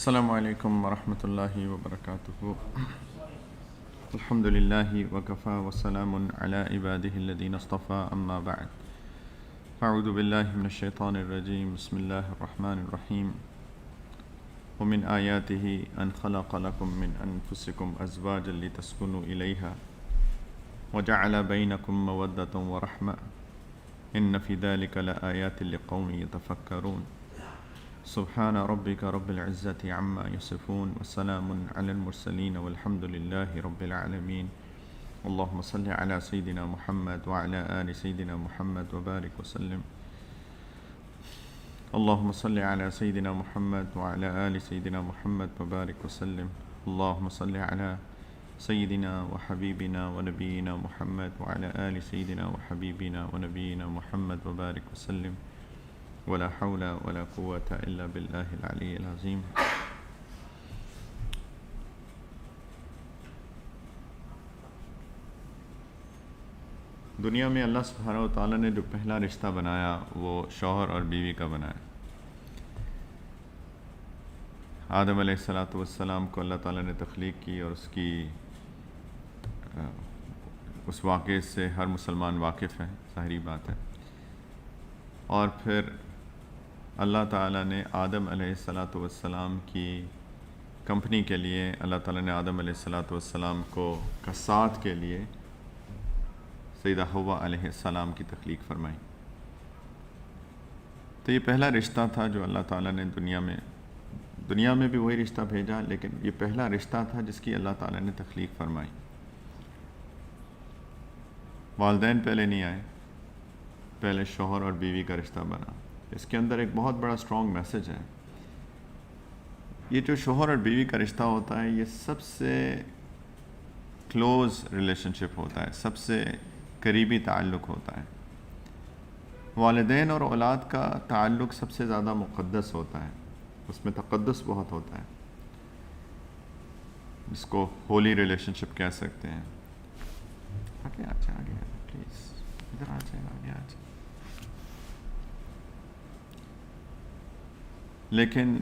السلام علیکم ورحمۃ اللہ وبرکاتہ۔ الحمد للہ وکفی وسلام علی عبادہ الذین اصطفی، اما بعد اعوذ باللہ من الشیطان الرجیم، بسم اللہ الرحمن الرحیم۔ ومن آیاتہ ان خلق لکم من انفسکم ازواجا لتسکنوا الیہا وجعل بینکم مودۃ ورحمۃ ان فی ذلک لآیات لقوم یتفکرون۔ سبحان ربک رب العزت عما یصفون وسلام علی المرسلین والحمد للہ رب العالمین۔ اللہم صل علی سیدنا محمد وعلی آل سیدنا محمد وبارک وسلم۔ اللہم صل علی سیدنا محمد وعلی آل سیدنا محمد وبارک وسلم۔ اللہم صل علی سیدنا وحبیبنا ونبینا محمد وعلی آل سیدنا وحبیبنا ونبینا محمد وبارک وسلم۔ ولا حول ولا قوة الا باللہ العلی العظیم۔ دنیا میں اللہ سبحانہ و تعالیٰ نے جو پہلا رشتہ بنایا وہ شوہر اور بیوی کا بنایا۔ آدم علیہ السلام کو اللہ تعالیٰ نے تخلیق کی، اور اس واقعے سے ہر مسلمان واقف ہے، ظاہری بات ہے۔ اور پھر اللہ تعالیٰ نے آدم علیہ السلام کی کمپنی کے لیے اللہ تعالیٰ نے آدم علیہ السلام کا ساتھ کے لیے سیدہ حوا علیہ السلام کی تخلیق فرمائی۔ تو یہ پہلا رشتہ تھا جو اللہ تعالیٰ نے دنیا میں بھی وہی رشتہ بھیجا، لیکن یہ پہلا رشتہ تھا جس کی اللہ تعالیٰ نے تخلیق فرمائی۔ والدین پہلے نہیں آئے، پہلے شوہر اور بیوی کا رشتہ بنا۔ اس کے اندر ایک بہت بڑا اسٹرانگ میسج ہے۔ یہ جو شوہر اور بیوی کا رشتہ ہوتا ہے، یہ سب سے کلوز ریلیشن شپ ہوتا ہے، سب سے قریبی تعلق ہوتا ہے۔ والدین اور اولاد کا تعلق سب سے زیادہ مقدس ہوتا ہے، اس میں تقدس بہت ہوتا ہے، جس کو ہولی ریلیشن شپ کہہ سکتے ہیں۔ آگے پلیز ادھر آ جائیں، آگے آ جائیں۔ لیکن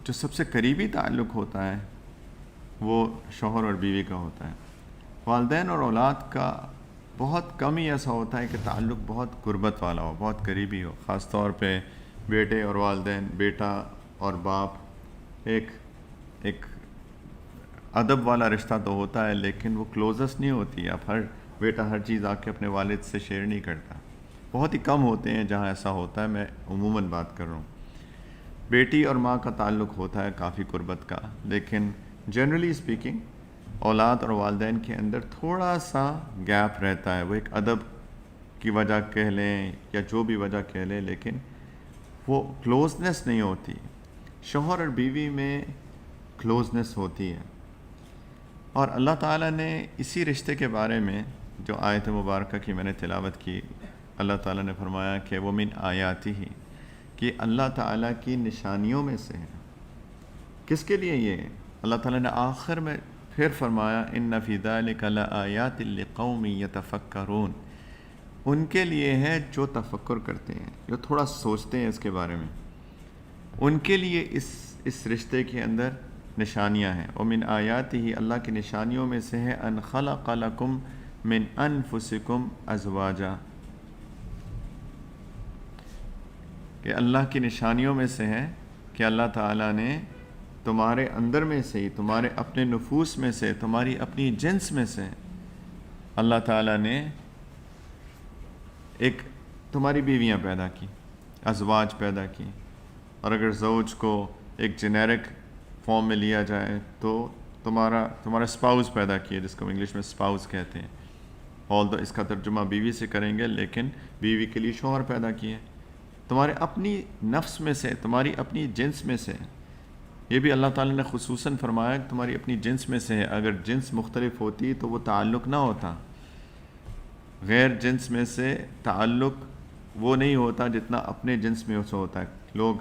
جو سب سے قریبی تعلق ہوتا ہے وہ شوہر اور بیوی کا ہوتا ہے۔ والدین اور اولاد کا بہت کم ہی ایسا ہوتا ہے کہ تعلق بہت قربت والا ہو، بہت قریبی ہو۔ خاص طور پہ بیٹے اور والدین، بیٹا اور باپ، ایک ادب والا رشتہ تو ہوتا ہے، لیکن وہ کلوزسٹ نہیں ہوتی۔ اب بیٹا ہر چیز آ کے اپنے والد سے شیئر نہیں کرتا۔ بہت ہی کم ہوتے ہیں جہاں ایسا ہوتا ہے، میں عموماً بات کر رہا ہوں۔ بیٹی اور ماں کا تعلق ہوتا ہے کافی قربت کا، لیکن جنرلی اسپیکنگ اولاد اور والدین کے اندر تھوڑا سا گیپ رہتا ہے۔ وہ ایک ادب کی وجہ کہہ لیں یا جو بھی وجہ کہہ لیں، لیکن وہ کلوزنس نہیں ہوتی۔ شوہر اور بیوی میں کلوزنس ہوتی ہے، اور اللہ تعالیٰ نے اسی رشتے کے بارے میں جو آیت مبارکہ کی میں نے تلاوت کی، اللہ تعالیٰ نے فرمایا کہ وہ من آیاتی ہی، کہ اللہ تعالیٰ کی نشانیوں میں سے ہے۔ کس کے لیے یہ ہے؟ اللہ تعالیٰ نے آخر میں پھر فرمایا ان فی ذلک لآیات لقوم یتفکرون، ان کے لیے ہے جو تفکر کرتے ہیں، جو تھوڑا سوچتے ہیں اس کے بارے میں، ان کے لیے اس رشتے کے اندر نشانیاں ہیں۔ ومن آیاتہ، اللہ کی نشانیوں میں سے ہے ان خلق لکم من انفسکم ازواجا، کہ اللہ کی نشانیوں میں سے ہے کہ اللہ تعالیٰ نے تمہارے اندر میں سے ہی، تمہارے اپنے نفوس میں سے، تمہاری اپنی جنس میں سے اللہ تعالیٰ نے ایک تمہاری بیویاں پیدا کی، ازواج پیدا کی۔ اور اگر زوج کو ایک جنیرک فارم میں لیا جائے تو تمہارا اسپاؤس پیدا کیا، جس کو انگلش میں اسپاؤس کہتے ہیں۔ آل دو اس کا ترجمہ بیوی سے کریں گے، لیکن بیوی کے لیے شوہر پیدا کیے، تمہارے اپنی نفس میں سے، تمہاری اپنی جنس میں سے۔ یہ بھی اللہ تعالیٰ نے خصوصاً فرمایا کہ تمہاری اپنی جنس میں سے ہے۔ اگر جنس مختلف ہوتی تو وہ تعلق نہ ہوتا۔ غیر جنس میں سے تعلق وہ نہیں ہوتا جتنا اپنے جنس میں سے ہوتا ہے۔ لوگ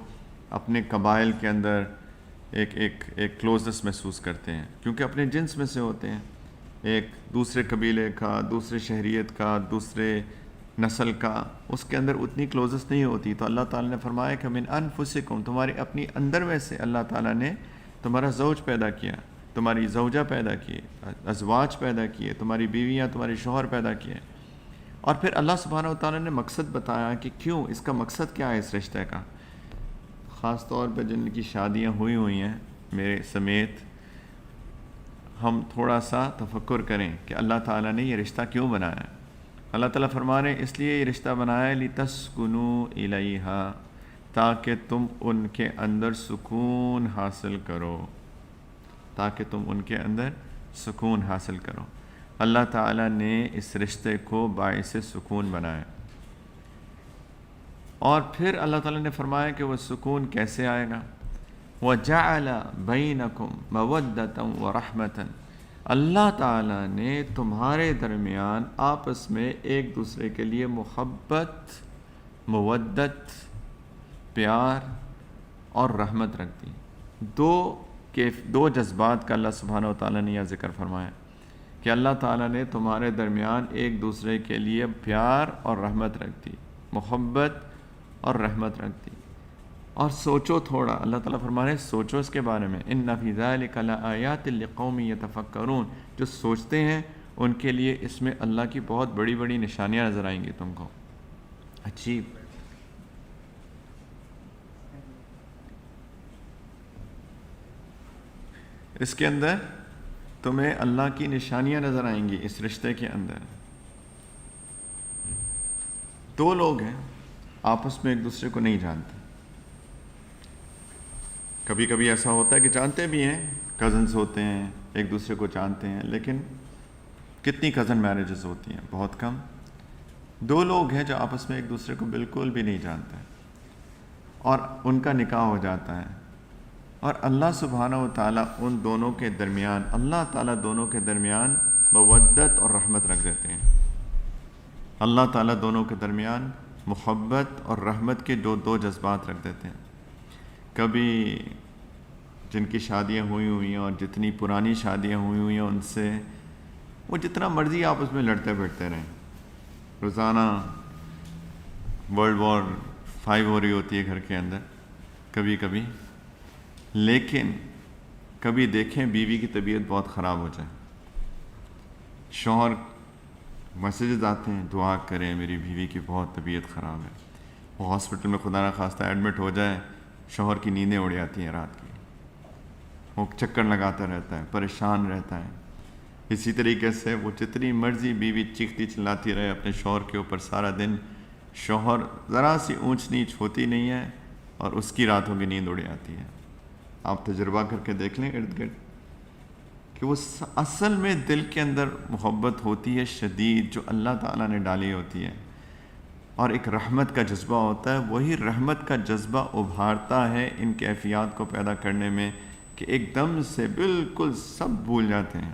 اپنے قبائل کے اندر ایک کلوزنس محسوس کرتے ہیں کیونکہ اپنے جنس میں سے ہوتے ہیں۔ ایک دوسرے قبیلے کا، دوسرے شہریت کا، دوسرے نسل کا، اس کے اندر اتنی کلوزنس نہیں ہوتی، تو اللہ تعالیٰ نے فرمایا کہ من انفسکم، تمہارے اپنی اندر میں سے اللہ تعالیٰ نے تمہارا زوج پیدا کیا، تمہاری زوجہ پیدا کیے، ازواج پیدا کیے، تمہاری بیویاں، تمہارے شوہر پیدا کیے. اور پھر اللہ سبحانہ و تعالیٰ نے مقصد بتایا کہ کیوں، اس کا مقصد کیا ہے اس رشتے کا. خاص طور پہ جن کی شادیاں ہوئی ہیں میرے سمیت، ہم تھوڑا سا تفکر کریں کہ اللہ تعالیٰ نے یہ رشتہ کیوں بنایا ہے. اللہ تعالیٰ فرما رہے ہیں اس لیے یہ رشتہ بنایا ہے لِتَسْكُنُوا إِلَيْهَا، تاکہ تم ان کے اندر سکون حاصل کرو، تاکہ تم ان کے اندر سکون حاصل کرو. اللہ تعالیٰ نے اس رشتے کو باعث سکون بنایا. اور پھر اللہ تعالیٰ نے فرمایا کہ وہ سکون کیسے آئے گا. وَجَعَلَ بَيْنَكُمْ مَوَدَّةً وَرَحْمَةً، اللہ تعالیٰ نے تمہارے درمیان آپس میں ایک دوسرے کے لیے محبت، مودت، پیار اور رحمت رکھ دی. دو جذبات کا اللہ سبحانہ و تعالیٰ نے یہ ذکر فرمایا کہ اللہ تعالیٰ نے تمہارے درمیان ایک دوسرے کے لیے پیار اور رحمت رکھ دی، محبت اور رحمت رکھ دی. اور سوچو تھوڑا، اللہ تعالیٰ فرما رہے ہیں سوچو اس کے بارے میں. ان فی ذلک لآیات لقوم یتفکرون، جو سوچتے ہیں ان کے لیے اس میں اللہ کی بہت بڑی بڑی نشانیاں نظر آئیں گی تم کو. عجیب. اس کے اندر تمہیں اللہ کی نشانیاں نظر آئیں گی اس رشتے کے اندر. دو لوگ ہیں آپس میں ایک دوسرے کو نہیں جانتے. کبھی کبھی ایسا ہوتا ہے کہ جانتے بھی ہیں، کزنز ہوتے ہیں، ایک دوسرے کو جانتے ہیں، لیکن کتنی کزن میرجز ہوتی ہیں؟ بہت کم. دو لوگ ہیں جو آپس میں ایک دوسرے کو بالکل بھی نہیں جانتے اور ان کا نکاح ہو جاتا ہے، اور اللہ سبحانہ و تعالیٰ ان دونوں کے درمیان، اللہ تعالیٰ دونوں کے درمیان مودت اور رحمت رکھ دیتے ہیں. اللہ تعالیٰ دونوں کے درمیان محبت اور رحمت کے دو جذبات رکھ دیتے ہیں. کبھی جن کی شادیاں ہوئی ہیں اور جتنی پرانی شادیاں ہوئی ہیں ان سے وہ جتنا مرضی آپس میں لڑتے بھیڑتے رہیں، روزانہ ورلڈ وار 5 ہو رہی ہوتی ہے گھر کے اندر کبھی کبھی، لیکن کبھی دیکھیں بیوی کی طبیعت بہت خراب ہو جائے، شوہر میسیجز آتے ہیں دعا کریں میری بیوی کی بہت طبیعت خراب ہے، وہ ہاسپٹل میں خدا نخواستہ ایڈمٹ ہو جائے، شوہر کی نیندیں اڑ جاتی ہیں رات کی، وہ چکر لگاتا رہتا ہے، پریشان رہتا ہے. اسی طریقے سے وہ جتنی مرضی بیوی چیختی چلاتی رہے اپنے شوہر کے اوپر سارا دن، شوہر ذرا سی اونچ نیچ ہوتی نہیں ہے اور اس کی راتوں کی نیند اڑ جاتی ہے. آپ تجربہ کر کے دیکھ لیں ارد گرد کہ وہ اصل میں دل کے اندر محبت ہوتی ہے شدید جو اللہ تعالیٰ نے ڈالی ہوتی ہے، اور ایک رحمت کا جذبہ ہوتا ہے. وہی رحمت کا جذبہ ابھارتا ہے ان کیفیات کو پیدا کرنے میں کہ ایک دم سے بالکل سب بھول جاتے ہیں،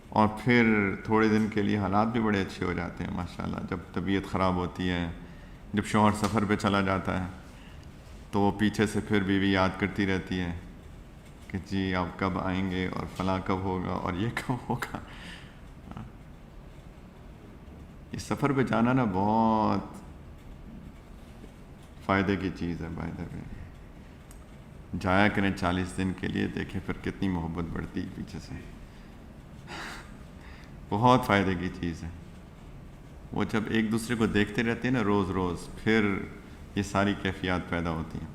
اور پھر تھوڑے دن کے لیے حالات بھی بڑے اچھے ہو جاتے ہیں ماشاءاللہ. جب طبیعت خراب ہوتی ہے، جب شوہر سفر پہ چلا جاتا ہے تو وہ پیچھے سے پھر بیوی یاد کرتی رہتی ہے کہ جی آپ کب آئیں گے اور فلاں کب ہوگا اور یہ کب ہوگا. یہ سفر پہ جانا نا بہت فائدے کی چیز ہے. بائی دا وے جایا کریں 40 دن کے لیے، دیکھیں پھر کتنی محبت بڑھتی ہے پیچھے سے. بہت فائدے کی چیز ہے. وہ جب ایک دوسرے کو دیکھتے رہتے ہیں نا روز روز، پھر یہ ساری کیفیات پیدا ہوتی ہیں.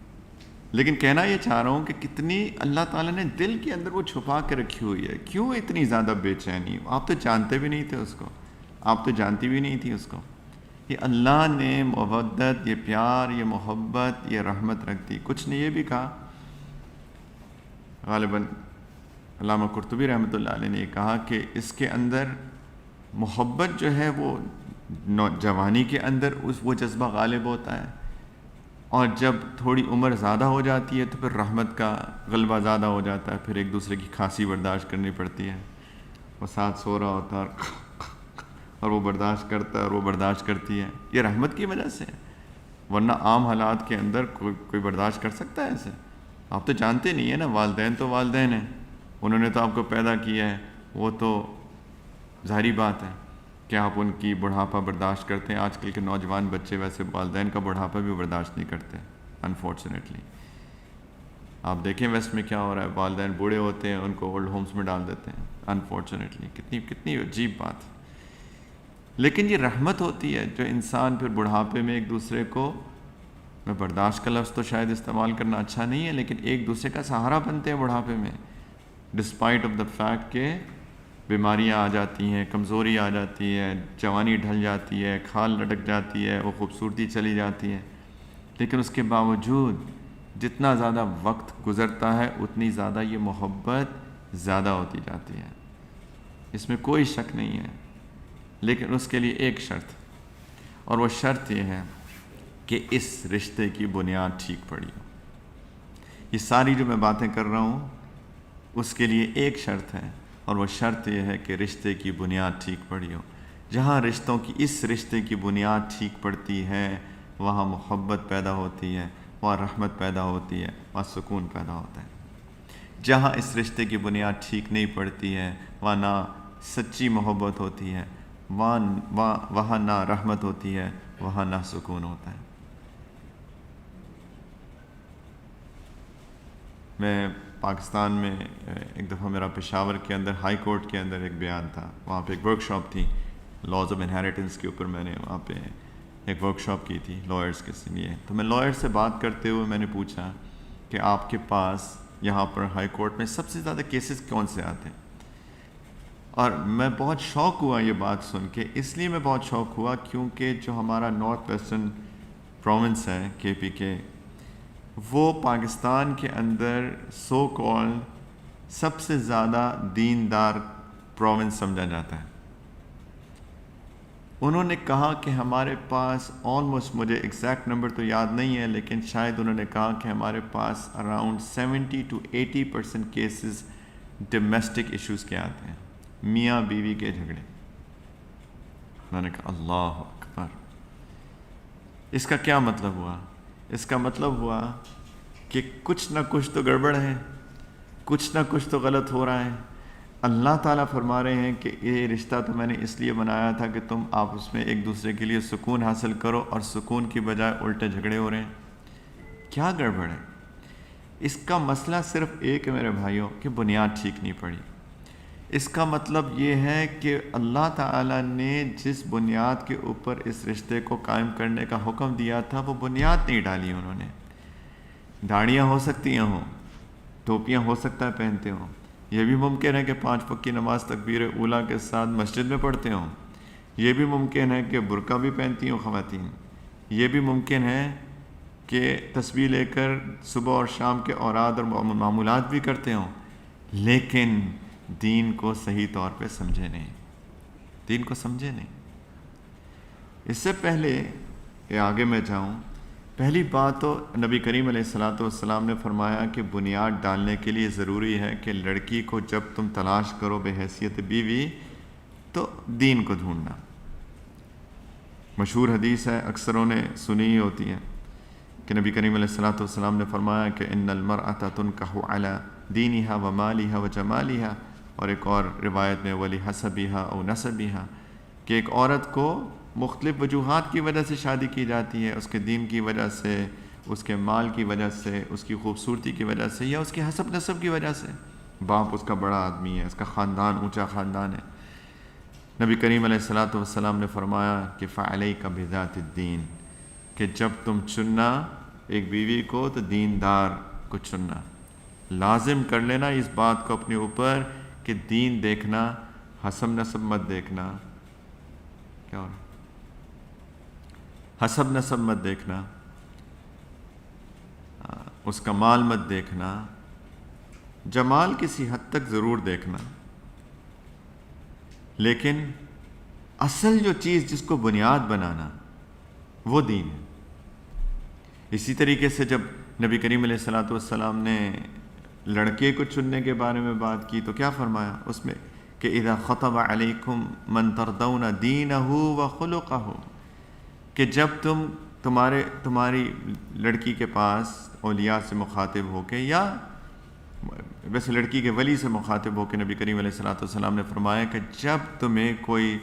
لیکن کہنا یہ چاہ رہا ہوں کہ کتنی اللہ تعالیٰ نے دل کے اندر وہ چھپا کے رکھی ہوئی ہے. کیوں اتنی زیادہ بے چینی؟ آپ تو جانتے بھی نہیں تھے اس کو، آپ تو جانتی بھی نہیں تھی اس کو. یہ اللہ نے مودت، یہ پیار، یہ محبت، یہ رحمت رکھ دی. کچھ نے یہ بھی کہا، غالباً علامہ قرطبی رحمۃ اللہ علیہ نے کہا کہ اس کے اندر محبت جو ہے وہ جوانی کے اندر وہ جذبہ غالب ہوتا ہے، اور جب تھوڑی عمر زیادہ ہو جاتی ہے تو پھر رحمت کا غلبہ زیادہ ہو جاتا ہے. پھر ایک دوسرے کی کھانسی برداشت کرنی پڑتی ہے، وہ ساتھ سو رہا ہوتا ہے اور وہ برداشت کرتا ہے اور وہ برداشت کرتی ہے. یہ رحمت کی وجہ سے، ورنہ عام حالات کے اندر کوئی برداشت کر سکتا ہے ایسے؟ آپ تو جانتے نہیں ہیں نا، والدین تو والدین ہیں، انہوں نے تو آپ کو پیدا کیا ہے، وہ تو ظاہری بات ہے. کیا آپ ان کی بڑھاپا برداشت کرتے ہیں؟ آج کل کے نوجوان بچے ویسے والدین کا بڑھاپا بھی برداشت نہیں کرتے انفارچونیٹلی. آپ دیکھیں ویسٹ میں کیا ہو رہا ہے، والدین بوڑھے ہوتے ہیں ان کو اولڈ ہومز میں ڈال دیتے ہیں انفارچونیٹلی. کتنی عجیب بات. لیکن یہ رحمت ہوتی ہے جو انسان پھر بڑھاپے میں ایک دوسرے کو، میں برداشت کا لفظ تو شاید استعمال کرنا اچھا نہیں ہے، لیکن ایک دوسرے کا سہارا بنتے ہیں بڑھاپے میں، ڈسپائٹ آف دا فیکٹ کہ بیماریاں آ جاتی ہیں، کمزوری آ جاتی ہے، جوانی ڈھل جاتی ہے، کھال لٹک جاتی ہے، وہ خوبصورتی چلی جاتی ہے. لیکن اس کے باوجود جتنا زیادہ وقت گزرتا ہے اتنی زیادہ یہ محبت زیادہ ہوتی جاتی ہے، اس میں کوئی شک نہیں ہے. لیکن اس کے لیے ایک شرط، اور وہ شرط یہ ہے کہ اس رشتے کی بنیاد ٹھیک پڑی ہو. یہ ساری جو میں باتیں کر رہا ہوں اس کے لیے ایک شرط ہے، اور وہ شرط یہ ہے کہ رشتے کی بنیاد ٹھیک پڑی ہو. جہاں رشتوں کی، اس رشتے کی بنیاد ٹھیک پڑتی ہے وہاں محبت پیدا ہوتی ہے، وہاں رحمت پیدا ہوتی ہے، وہاں سکون پیدا ہوتا ہے. جہاں اس رشتے کی بنیاد ٹھیک نہیں پڑتی ہے وہاں نہ سچی محبت ہوتی ہے، وہاں نہ رحمت ہوتی ہے، وہاں نہ سکون ہوتا ہے. میں پاکستان میں ایک دفعہ میرا پشاور کے اندر ہائی کورٹ کے اندر ایک بیان تھا، وہاں پہ ایک ورک شاپ تھی لاز آف انہیریٹنس کے اوپر. میں نے وہاں پہ ایک ورک شاپ کی تھی لائرس کے لیے. تو میں لائر سے بات کرتے ہوئے میں نے پوچھا کہ آپ کے پاس یہاں پر ہائی کورٹ میں سب سے زیادہ کیسز کون سے آتے ہیں؟ اور میں بہت شوق ہوا یہ بات سن کے. اس لیے میں بہت شوق ہوا کیونکہ جو ہمارا نارتھ ویسٹرن پروونس ہے کے پی کے، وہ پاکستان کے اندر سو کال سب سے زیادہ دیندار پروونس سمجھا جاتا ہے. انہوں نے کہا کہ ہمارے پاس آلموسٹ، مجھے ایگزیکٹ نمبر تو یاد نہیں ہے، لیکن شاید انہوں نے کہا کہ ہمارے پاس around 70 to 80% cases domestic issues کے آتے ہیں، میاں بیوی کے جھگڑے. میں نے کہا اللہ اکبر. اس کا کیا مطلب ہوا؟ اس کا مطلب ہوا کہ کچھ نہ کچھ تو گڑبڑ ہے، کچھ نہ کچھ تو غلط ہو رہا ہے. اللہ تعالیٰ فرما رہے ہیں کہ یہ رشتہ تو میں نے اس لیے بنایا تھا کہ تم آپس میں ایک دوسرے کے لیے سکون حاصل کرو، اور سکون کی بجائے الٹے جھگڑے ہو رہے ہیں. کیا گڑبڑ ہے؟ اس کا مسئلہ صرف ایک ہے میرے بھائیوں کہ بنیاد ٹھیک نہیں پڑی. اس کا مطلب یہ ہے کہ اللہ تعالیٰ نے جس بنیاد کے اوپر اس رشتے کو قائم کرنے کا حکم دیا تھا وہ بنیاد نہیں ڈالی انہوں نے. داڑیاں ہو سکتی ہوں، ٹوپیاں ہو سکتا ہے پہنتے ہوں، یہ بھی ممکن ہے کہ 5 وقت کی نماز تکبیر اولیٰ کے ساتھ مسجد میں پڑھتے ہوں، یہ بھی ممکن ہے کہ برقع بھی پہنتی ہوں خواتین، یہ بھی ممکن ہے کہ تسبیح لے کر صبح اور شام کے اوراد اور معمولات بھی کرتے ہوں، لیکن دین کو صحیح طور پہ سمجھے نہیں، دین کو سمجھے نہیں. اس سے پہلے کہ آگے میں جاؤں، پہلی بات تو نبی کریم علیہ الصلاۃ والسلام نے فرمایا کہ بنیاد ڈالنے کے لیے ضروری ہے کہ لڑکی کو جب تم تلاش کرو بے حیثیت بیوی تو دین کو ڈھونڈنا. مشہور حدیث ہے، اکثروں نے سنی ہی ہوتی ہے کہ نبی کریم علیہ الصلاۃ والسلام نے فرمایا کہ ان المرأۃ تنکح علی دینہا و مالہا و جمالہا، اور ایک اور روایت میں ولحسبہا او نسبہا، کہ ایک عورت کو مختلف وجوہات کی وجہ سے شادی کی جاتی ہے، اس کے دین کی وجہ سے، اس کے مال کی وجہ سے، اس کی خوبصورتی کی وجہ سے، یا اس کے حسب نسب کی وجہ سے. باپ اس کا بڑا آدمی ہے، اس کا خاندان اونچا خاندان ہے. نبی کریم علیہ الصلاۃ والسلام نے فرمایا کہ فعلیک بذات الدین، کہ جب تم چننا ایک بیوی کو تو دیندار کو چننا. لازم کر لینا اس بات کو اپنے اوپر کہ دین دیکھنا، حسب نسب مت دیکھنا. کیا ہو رہا؟ حسب نسب مت دیکھنا، اس کا مال مت دیکھنا، جمال کسی حد تک ضرور دیکھنا، لیکن اصل جو چیز جس کو بنیاد بنانا وہ دین ہے. اسی طریقے سے جب نبی کریم علیہ الصلاۃ والسلام نے لڑکے کو چننے کے بارے میں بات کی تو کیا فرمایا اس میں کہ اذا خطب علیکم من ترضون دینہ و خلقہ، کہ جب تمہاری لڑکی کے پاس اولیاء سے مخاطب ہو کے، یا ویسے لڑکی کے ولی سے مخاطب ہو کے، نبی کریم علیہ الصلاۃ والسلام نے فرمایا کہ جب تمہیں کوئی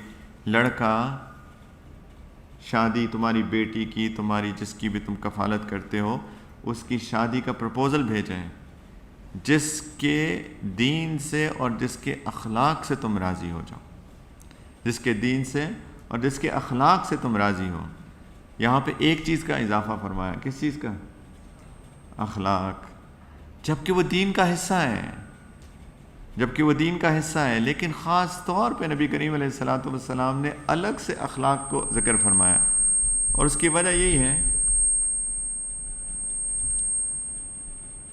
لڑکا شادی تمہاری بیٹی کی، تمہاری جس کی بھی تم کفالت کرتے ہو، اس کی شادی کا پرپوزل بھیجیں جس کے دین سے اور جس کے اخلاق سے تم راضی ہو جاؤ، جس کے دین سے اور جس کے اخلاق سے تم راضی ہو۔ یہاں پہ ایک چیز کا اضافہ فرمایا، کس چیز کا؟ اخلاق، جبکہ وہ دین کا حصہ ہے، جبکہ وہ دین کا حصہ ہے، لیکن خاص طور پہ نبی کریم علیہ الصلوۃ والسلام نے الگ سے اخلاق کو ذکر فرمایا، اور اس کی وجہ یہی ہے،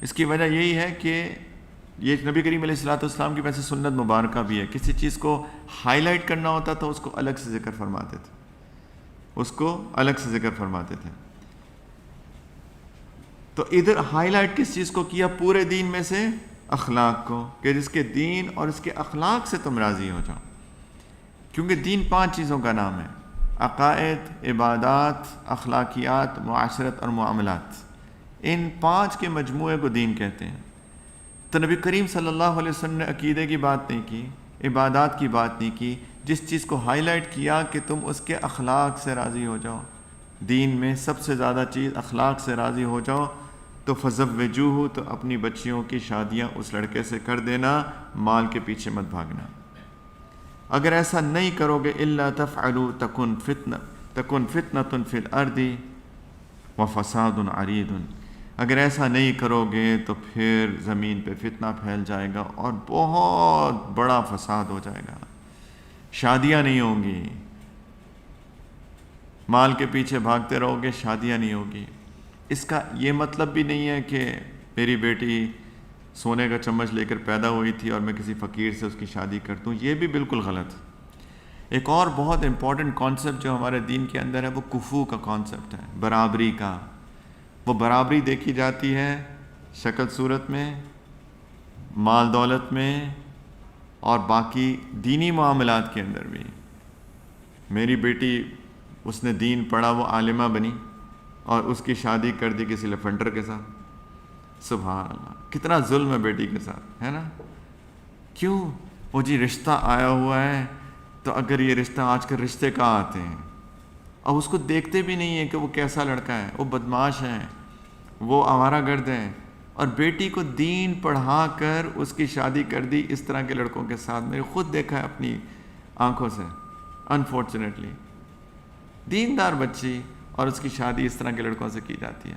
اس کی وجہ یہی ہے کہ یہ نبی کریم علیہ الصلوۃ والسلام کی ویسے سنت مبارکہ بھی ہے، کسی چیز کو ہائی لائٹ کرنا ہوتا تو اس کو الگ سے ذکر فرماتے تھے، اس کو الگ سے ذکر فرماتے تھے۔ تو ادھر ہائی لائٹ کس چیز کو کیا؟ پورے دین میں سے اخلاق کو، کہ جس کے دین اور اس کے اخلاق سے تم راضی ہو جاؤ، کیونکہ دین 5 چیزوں کا نام ہے: عقائد، عبادات، اخلاقیات، معاشرت اور معاملات۔ ان 5 کے مجموعے کو دین کہتے ہیں۔ تو نبی کریم صلی اللہ علیہ وسلم نے عقیدے کی بات نہیں کی، عبادات کی بات نہیں کی، جس چیز کو ہائی لائٹ کیا کہ تم اس کے اخلاق سے راضی ہو جاؤ، دین میں سب سے زیادہ چیز اخلاق سے راضی ہو جاؤ، تو فزوجوہ، تو اپنی بچیوں کی شادیاں اس لڑکے سے کر دینا، مال کے پیچھے مت بھاگنا۔ اگر ایسا نہیں کرو گے الا تفعلوا تکن فتنۃ فی الارض وفساد عریض، اگر ایسا نہیں کرو گے تو پھر زمین پہ فتنہ پھیل جائے گا اور بہت بڑا فساد ہو جائے گا، شادیاں نہیں ہوں گی، مال کے پیچھے بھاگتے رہو گے، شادیاں نہیں ہوگی۔ اس کا یہ مطلب بھی نہیں ہے کہ میری بیٹی سونے کا چمچ لے کر پیدا ہوئی تھی اور میں کسی فقیر سے اس کی شادی کرتا ہوں، یہ بھی بالکل غلط۔ ایک اور بہت امپورٹنٹ کانسیپٹ جو ہمارے دین کے اندر ہے وہ کفو کا کانسیپٹ ہے، برابری کا۔ وہ برابری دیکھی جاتی ہے شکل صورت میں، مال دولت میں، اور باقی دینی معاملات کے اندر بھی۔ میری بیٹی، اس نے دین پڑھا، وہ عالمہ بنی اور اس کی شادی کر دی کسی لفنڈر کے ساتھ، سبحان اللہ، کتنا ظلم ہے بیٹی کے ساتھ، ہے نا؟ کیوں؟ وہ جی رشتہ آیا ہوا ہے، تو اگر یہ رشتہ، آج کل رشتے کہاں آتے ہیں، اب اس کو دیکھتے بھی نہیں ہیں کہ وہ کیسا لڑکا ہے، وہ بدماش ہے، وہ آوارہ گرد ہے، اور بیٹی کو دین پڑھا کر اس کی شادی کر دی اس طرح کے لڑکوں کے ساتھ۔ میں نے خود دیکھا ہے اپنی آنکھوں سے، انفارچونیٹلی، دیندار بچی اور اس کی شادی اس طرح کے لڑکوں سے کی جاتی ہے،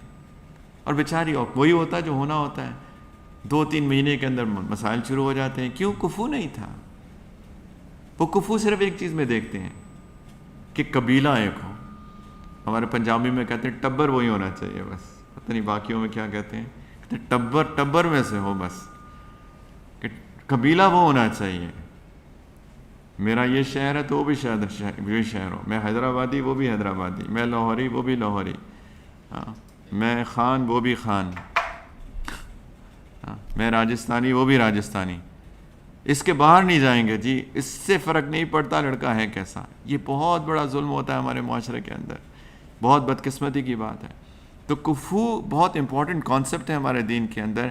اور بیچاری وہی ہوتا ہے جو ہونا ہوتا ہے، 2-3 مہینے کے اندر مسائل شروع ہو جاتے ہیں۔ کیوں؟ کفو نہیں تھا۔ وہ کفو صرف ایک چیز میں دیکھتے ہیں کہ قبیلہ ایک ہو، ہمارے پنجابی میں کہتے ہیں ٹبر وہی ہونا چاہیے، بس پتہ نہیں باقیوں میں کیا کہتے ہیں، کہتے ہیں ٹبر میں سے ہو، بس کہ قبیلہ وہ ہونا چاہیے، میرا یہ شہر ہے تو وہ بھی وہی شہر ہو، میں حیدرآبادی وہ بھی حیدرآبادی، میں لاہوری وہ بھی لاہوری، میں خان وہ بھی خان، میں راجستھانی وہ بھی راجستھانی، اس کے باہر نہیں جائیں گے جی، اس سے فرق نہیں پڑتا لڑکا ہے کیسا۔ یہ بہت بڑا ظلم ہوتا ہے ہمارے معاشرے کے اندر، بہت بدقسمتی کی بات ہے۔ تو کفو بہت امپورٹنٹ کانسیپٹ ہے ہمارے دین کے اندر،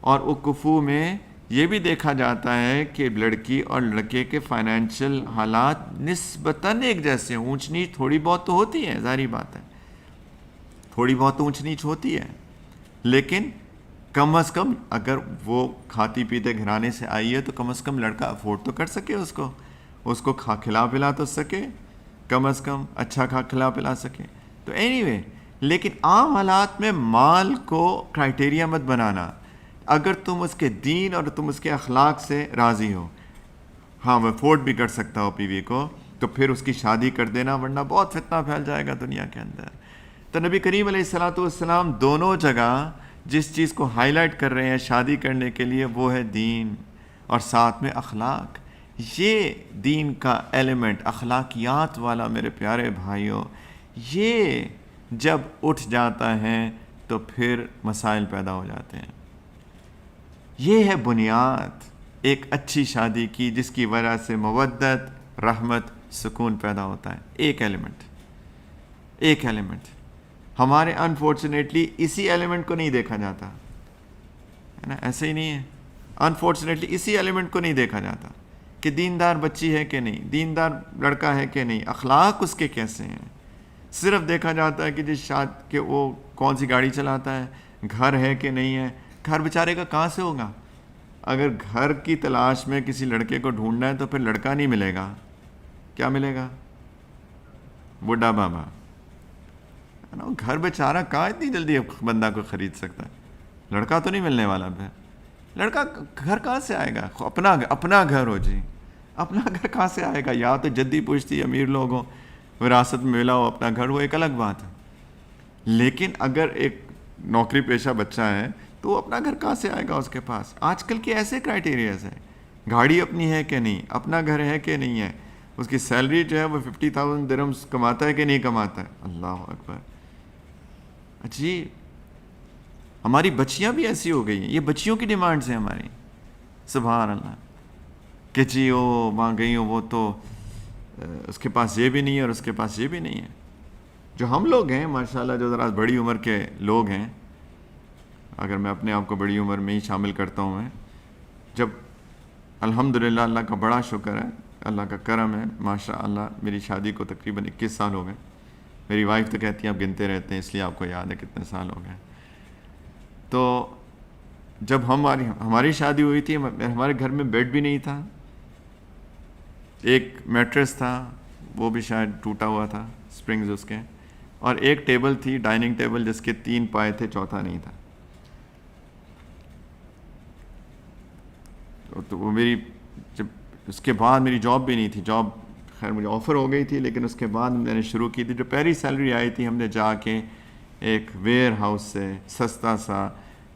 اور وہ کفو میں یہ بھی دیکھا جاتا ہے کہ لڑکی اور لڑکے کے فائنینشیل حالات نسبتاً ایک جیسے ہیں، اونچ نیچ تھوڑی بہت تو ہوتی ہے، ظاہری بات ہے، تھوڑی بہت اونچ نیچ ہوتی ہے، لیکن کم از کم اگر وہ کھاتی پیتے گھرانے سے آئی ہے تو کم از کم لڑکا افورڈ تو کر سکے، اس کو کھلا پلا تو سکے، کم از کم اچھا کھلا پلا سکے۔ تو اینی وے، لیکن عام حالات میں مال کو کرائٹیریا مت بنانا۔ اگر تم اس کے دین اور تم اس کے اخلاق سے راضی ہو، ہاں وہ افورڈ بھی کر سکتا ہو بیوی کو، تو پھر اس کی شادی کر دینا، ورنہ بہت فتنہ پھیل جائے گا دنیا کے اندر۔ تو نبی کریم علیہ الصلوۃ والسلام دونوں جگہ جس چیز کو ہائی لائٹ کر رہے ہیں شادی کرنے کے لیے وہ ہے دین، اور ساتھ میں اخلاق۔ یہ دین کا ایلیمنٹ، اخلاقیات والا، میرے پیارے بھائیوں، یہ جب اٹھ جاتا ہے تو پھر مسائل پیدا ہو جاتے ہیں۔ یہ ہے بنیاد ایک اچھی شادی کی، جس کی وجہ سے مودت، رحمت، سکون پیدا ہوتا ہے۔ ایک ایلیمنٹ ہمارے انفارچونیٹلی اسی ایلیمنٹ کو نہیں دیکھا جاتا ہے نا، ایسے ہی نہیں ہے، انفارچونیٹلی اسی ایلیمنٹ کو نہیں دیکھا جاتا کہ دیندار بچی ہے کہ نہیں، دیندار لڑکا ہے کہ نہیں، اخلاق اس کے کیسے ہیں. صرف دیکھا جاتا ہے کہ جس شاد کہ وہ کون سی گاڑی چلاتا ہے، گھر ہے کہ نہیں ہے. گھر بیچارے کا کہاں سے ہوگا؟ اگر گھر کی تلاش میں کسی لڑکے کو ڈھونڈنا ہے تو پھر لڑکا نہیں ملے گا. کیا ملے گا؟ بڈھا بابا. گھر بیچارہ کہاں اتنی جلدی بندہ کو خرید سکتا ہے؟ لڑکا تو نہیں ملنے والا. پھر لڑکا گھر کہاں سے آئے گا؟ اپنا گھر ہو جی، اپنا گھر کہاں سے آئے گا؟ یا تو جدی پوچھتی امیر لوگ ہوں، وراثت میں ملا ہو اپنا گھر، وہ ایک الگ بات ہے. لیکن اگر ایک نوکری پیشہ بچہ ہے تو وہ اپنا گھر کہاں سے آئے گا اس کے پاس؟ آج کل کے ایسے کرائٹیریاز ہیں. گاڑی اپنی ہے کہ نہیں، اپنا گھر ہے کہ نہیں ہے، اس کی سیلری جو ہے وہ 50,000 درہمز کماتا ہے کہ نہیں کماتا ہے. اللہ اکبر. جی ہماری بچیاں بھی ایسی ہو گئی ہیں، یہ بچیوں کی ڈیمانڈز ہیں ہماری. سبحان اللہ. کہ جی وہ وہاں گئی ہو، وہ تو اس کے پاس یہ بھی نہیں ہے اور اس کے پاس یہ بھی نہیں ہے. جو ہم لوگ ہیں ماشاءاللہ، جو ذرا بڑی عمر کے لوگ ہیں، اگر میں اپنے آپ کو بڑی عمر میں ہی شامل کرتا ہوں، میں جب الحمدللہ اللہ کا بڑا شکر ہے، اللہ کا کرم ہے، ماشاءاللہ میری شادی کو تقریباً 21 سال ہو گئے. میری وائف تو کہتی ہیں آپ گنتے رہتے ہیں، اس لیے آپ کو یاد ہے کتنے سال ہو گئے. تو جب ہماری شادی ہوئی تھی، ہمارے گھر میں بیڈ بھی نہیں تھا. ایک میٹریس تھا، وہ بھی شاید ٹوٹا ہوا تھا، سپرنگز اس کے، اور ایک ٹیبل تھی، ڈائننگ ٹیبل، جس کے 3 پائے تھے، چوتھا نہیں تھا. تو وہ میری جب اس کے بعد میری جاب بھی نہیں تھی. جاب خیر مجھے آفر ہو گئی تھی، لیکن اس کے بعد میں نے شروع کی تھی. جو پہلی سیلری آئی تھی، ہم نے جا کے ایک ویئر ہاؤس سے سستا سا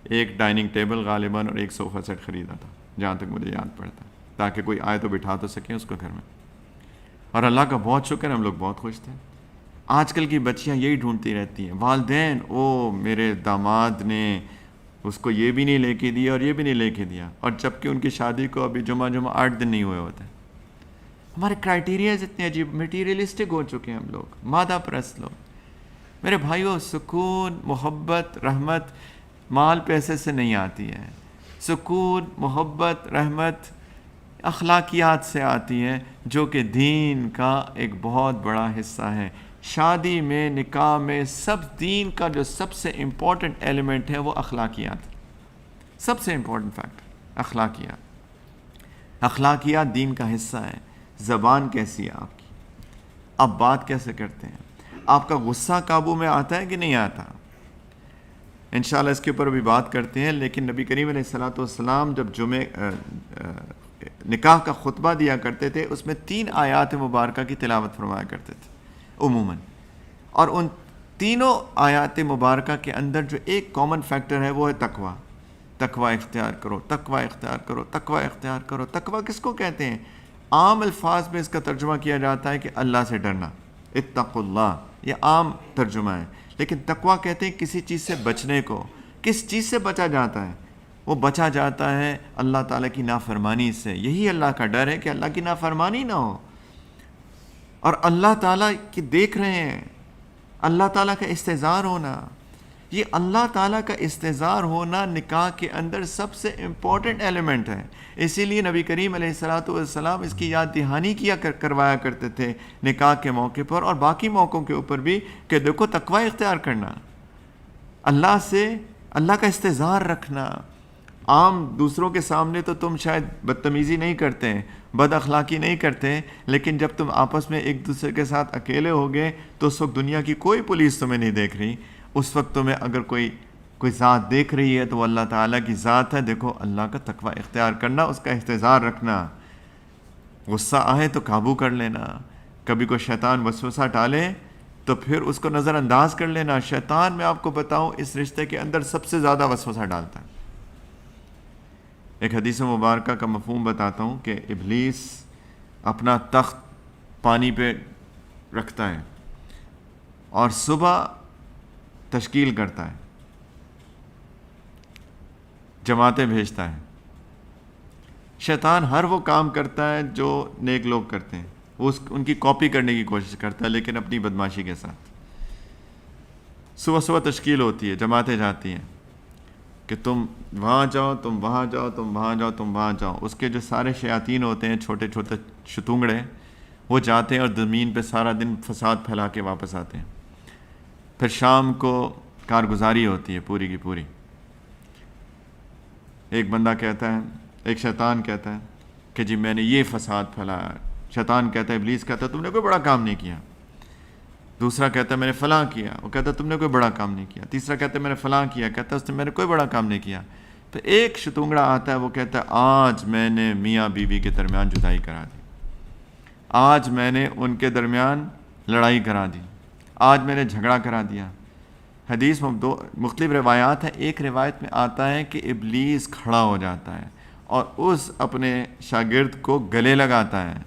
ایک ڈائننگ ٹیبل غالباً اور ایک صوفہ سیٹ خریدا تھا، جہاں تک مجھے یاد پڑتا ہے، تاکہ کوئی آئے تو بٹھا تو سکیں اس کو گھر میں. اور اللہ کا بہت شکر ہے، ہم لوگ بہت خوش تھے. آج کل کی بچیاں یہی ڈھونڈتی رہتی ہیں. والدین میرے داماد نے اس کو یہ بھی نہیں لے کے دیا اور یہ بھی نہیں لے کے دیا، اور جبکہ ان کی شادی کو ابھی جمعہ 8 دن نہیں ہوئے ہوتے. ہمارے کرائٹیریاز اتنے عجیب، میٹیریلسٹک ہو چکے ہیں ہم لوگ، مادہ پرست لوگ. میرے بھائیوں، سکون، محبت، رحمت مال پیسے سے نہیں آتی ہے. سکون، محبت، رحمت اخلاقیات سے آتی ہے، جو کہ دین کا ایک بہت بڑا حصہ ہے. شادی میں، نکاح میں، سب دین کا جو سب سے امپورٹنٹ ایلیمنٹ ہے وہ اخلاقیات. سب سے امپورٹنٹ فیکٹر اخلاقیات. اخلاقیات دین کا حصہ ہے. زبان کیسی ہے آپ کی، آپ بات کیسے کرتے ہیں، آپ کا غصہ قابو میں آتا ہے کہ نہیں آتا. انشاءاللہ اس کے اوپر بھی بات کرتے ہیں. لیکن نبی کریم علیہ السلام جب نکاح کا خطبہ دیا کرتے تھے، اس میں 3 آیات مبارکہ کی تلاوت فرمایا کرتے تھے عموماً. اور ان تینوں آیات مبارکہ کے اندر جو ایک کامن فیکٹر ہے وہ ہے تقوی. تقوی اختیار کرو، تقوی اختیار کرو، تقوی اختیار کرو. تقوی کس کو کہتے ہیں؟ عام الفاظ میں اس کا ترجمہ کیا جاتا ہے کہ اللہ سے ڈرنا، اتقوا اللہ، یہ عام ترجمہ ہے. لیکن تقوی کہتے ہیں کسی چیز سے بچنے کو. کس چیز سے بچا جاتا ہے؟ وہ بچا جاتا ہے اللہ تعالیٰ کی نافرمانی سے. یہی اللہ کا ڈر ہے کہ اللہ کی نافرمانی نہ ہو، اور اللہ تعالیٰ کی دیکھ رہے ہیں، اللہ تعالیٰ کا استحضار ہونا. یہ اللہ تعالیٰ کا استحضار ہونا نکاح کے اندر سب سے امپورٹنٹ ایلیمنٹ ہے. اسی لیے نبی کریم علیہ السلام اس کی یاد دہانی کروایا کرتے تھے نکاح کے موقع پر اور باقی موقعوں کے اوپر بھی، کہ دیکھو تقوی اختیار کرنا، اللہ سے، اللہ کا استحضار رکھنا. عام دوسروں کے سامنے تو تم شاید بدتمیزی نہیں کرتے، بد اخلاقی نہیں کرتے، لیکن جب تم آپس میں ایک دوسرے کے ساتھ اکیلے ہوگے تو اس وقت دنیا کی کوئی پولیس تمہیں نہیں دیکھ رہی. اس وقت تمہیں اگر کوئی ذات دیکھ رہی ہے تو وہ اللہ تعالیٰ کی ذات ہے. دیکھو اللہ کا تقوی اختیار کرنا، اس کا استحضار رکھنا. غصہ آئے تو قابو کر لینا. کبھی کوئی شیطان وسوسہ ڈالے تو پھر اس کو نظر انداز کر لینا. شیطان، میں آپ کو بتاؤں، اس رشتے کے اندر سب سے زیادہ وسوسہ ڈالتا ہے. ایک حدیث مبارکہ کا مفہوم بتاتا ہوں کہ ابلیس اپنا تخت پانی پہ رکھتا ہے اور صبح تشکیل کرتا ہے، جماعتیں بھیجتا ہے. شیطان ہر وہ کام کرتا ہے جو نیک لوگ کرتے ہیں، وہ ان کی کاپی کرنے کی کوشش کرتا ہے، لیکن اپنی بدماشی کے ساتھ. صبح تشکیل ہوتی ہے، جماعتیں جاتی ہیں، کہ تم وہاں جاؤ، تم وہاں جاؤ، تم وہاں جاؤ، تم وہاں جاؤ. اس کے جو سارے شیاطین ہوتے ہیں، چھوٹے چھوٹے شتونگڑے، وہ جاتے ہیں اور زمین پہ سارا دن فساد پھیلا کے واپس آتے ہیں. پھر شام کو کارگزاری ہوتی ہے پوری کی پوری. ایک بندہ کہتا ہے، ایک شیطان کہتا ہے کہ جی میں نے یہ فساد پھیلایا. شیطان کہتا ہے، ابلیس کہتا ہے تم نے کوئی بڑا کام نہیں کیا. دوسرا کہتا ہے میں نے فلاں کیا، وہ کہتا ہے تم نے کوئی بڑا کام نہیں کیا. تیسرا کہتا ہے میں نے فلاں کیا، کہتا ہے میں نے کوئی بڑا کام نہیں کیا. پھر ایک شتونگڑا آتا ہے، وہ کہتا ہے آج میں نے میاں بیوی کے درمیان جدائی کرا دی، آج میں نے ان کے درمیان لڑائی کرا دی، آج میں نے جھگڑا کرا دیا. حدیث میں دو مختلف روایات ہیں. ایک روایت میں آتا ہے کہ ابلیس کھڑا ہو جاتا ہے اور اس اپنے شاگرد کو گلے لگاتا ہے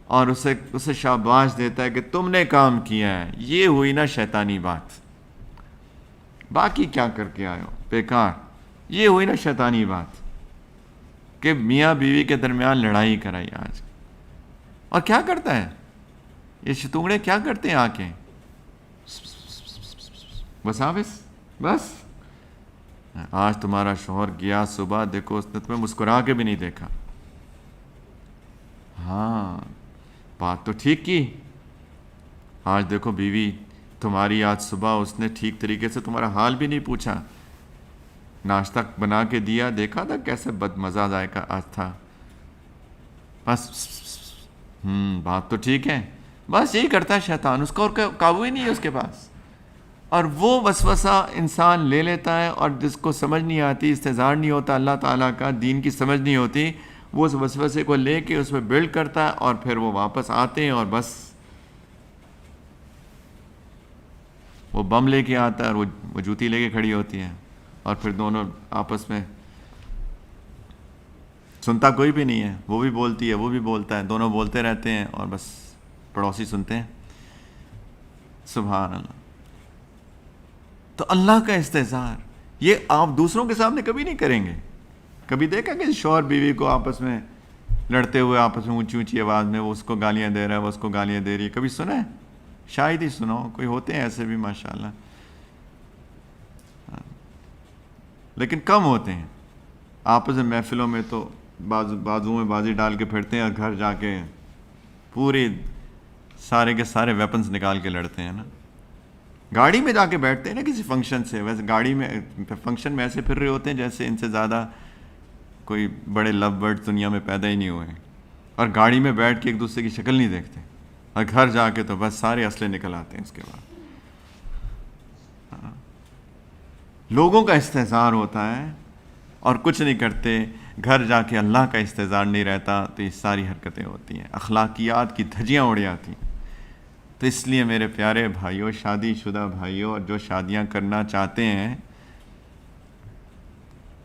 اور اسے شاباش دیتا ہے کہ تم نے کام کیا ہے. یہ ہوئی نا شیطانی بات، باقی کیا کر کے آئے ہو بیکار. یہ ہوئی نا شیطانی بات کہ میاں بیوی کے درمیان لڑائی کرائی آج. اور کیا کرتا ہے یہ شتونگڑے؟ کیا کرتے ہیں آ کے؟ بس آج تمہارا شوہر گیا صبح، دیکھو اس نے تمہیں مسکرا کے بھی نہیں دیکھا. ہاں بات تو ٹھیک کی. آج دیکھو بیوی تمہاری، آج صبح اس نے ٹھیک طریقے سے تمہارا حال بھی نہیں پوچھا. ناشتہ بنا کے دیا، دیکھا تھا کیسے بد مزہ ذائقہ آج تھا. بس بات تو ٹھیک ہے. بس یہی کرتا ہے شیطان، اس کا اور قابو ہی نہیں ہے اس کے پاس. اور وہ وسوسہ انسان لے لیتا ہے، اور جس کو سمجھ نہیں آتی، استحضار نہیں ہوتا اللہ تعالیٰ کا، دین کی سمجھ نہیں ہوتی، وہ اس وسوسے کو لے کے اس پہ بلڈ کرتا ہے، اور پھر وہ واپس آتے ہیں اور بس وہ بم لے کے آتا ہے اور وہ جوتی لے کے کھڑی ہوتی ہے، اور پھر دونوں آپس میں سنتا کوئی بھی نہیں ہے. وہ بھی بولتی ہے، وہ بھی بولتا ہے، دونوں بولتے رہتے ہیں اور بس پڑوسی سنتے ہیں. سبحان اللہ. تو اللہ کا استحضار یہ آپ دوسروں کے سامنے کبھی نہیں کریں گے. کبھی دیکھا کہ شوہر بیوی کو آپس میں لڑتے ہوئے، آپس میں اونچی اونچی آواز میں، وہ اس کو گالیاں دے رہا ہے، وہ اس کو گالیاں دے رہی ہے؟ کبھی سنا ہے؟ شاید ہی سنا ہو. کوئی ہوتے ہیں ایسے بھی ماشاءاللہ، لیکن کم ہوتے ہیں. آپس میں محفلوں میں تو بازو میں بازی ڈال کے پھرتے ہیں، اور گھر جا کے پوری سارے کے سارے ویپنز نکال کے لڑتے ہیں نا. گاڑی میں جا کے بیٹھتے ہیں نا کسی فنکشن سے، ویسے گاڑی میں فنکشن میں ایسے پھر رہے ہوتے ہیں جیسے ان سے زیادہ کوئی بڑے لو برڈ دنیا میں پیدا ہی نہیں ہوئے ہیں، اور گاڑی میں بیٹھ کے ایک دوسرے کی شکل نہیں دیکھتے، اور گھر جا کے تو بس سارے اسلحے نکل آتے ہیں اس کے بعد. لوگوں کا استحضار ہوتا ہے اور کچھ نہیں کرتے. گھر جا کے اللہ کا استحضار نہیں رہتا تو یہ ساری حرکتیں ہوتی ہیں، اخلاقیات کی دھجیاں اڑ جاتی ہیں. تو اس لیے میرے پیارے بھائیوں، شادی شدہ بھائیوں، اور جو شادیاں کرنا چاہتے ہیں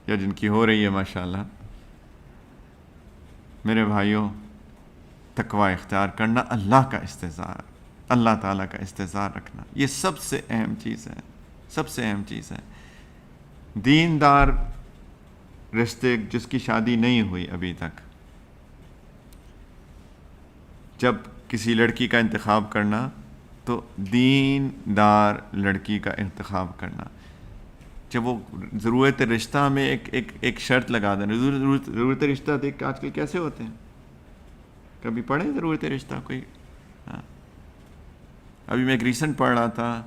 یا جن کی ہو رہی ہے ماشاءاللہ، میرے بھائیوں، تقوی اختیار کرنا، اللہ کا استحضار، اللہ تعالیٰ کا استحضار رکھنا، یہ سب سے اہم چیز ہے، سب سے اہم چیز ہے. دیندار رشتے جس کی شادی نہیں ہوئی ابھی تک، جب کسی لڑکی کا انتخاب کرنا تو دین دار لڑکی کا انتخاب کرنا. جب وہ ضرورت رشتہ میں ایک شرط لگا دینا. ضرورت رشتہ دیکھ آج کل کیسے ہوتے ہیں، کبھی پڑھیں ضرورت رشتہ کوئی؟ ہاں، ابھی میں ایک ریسنٹ پڑھ رہا تھا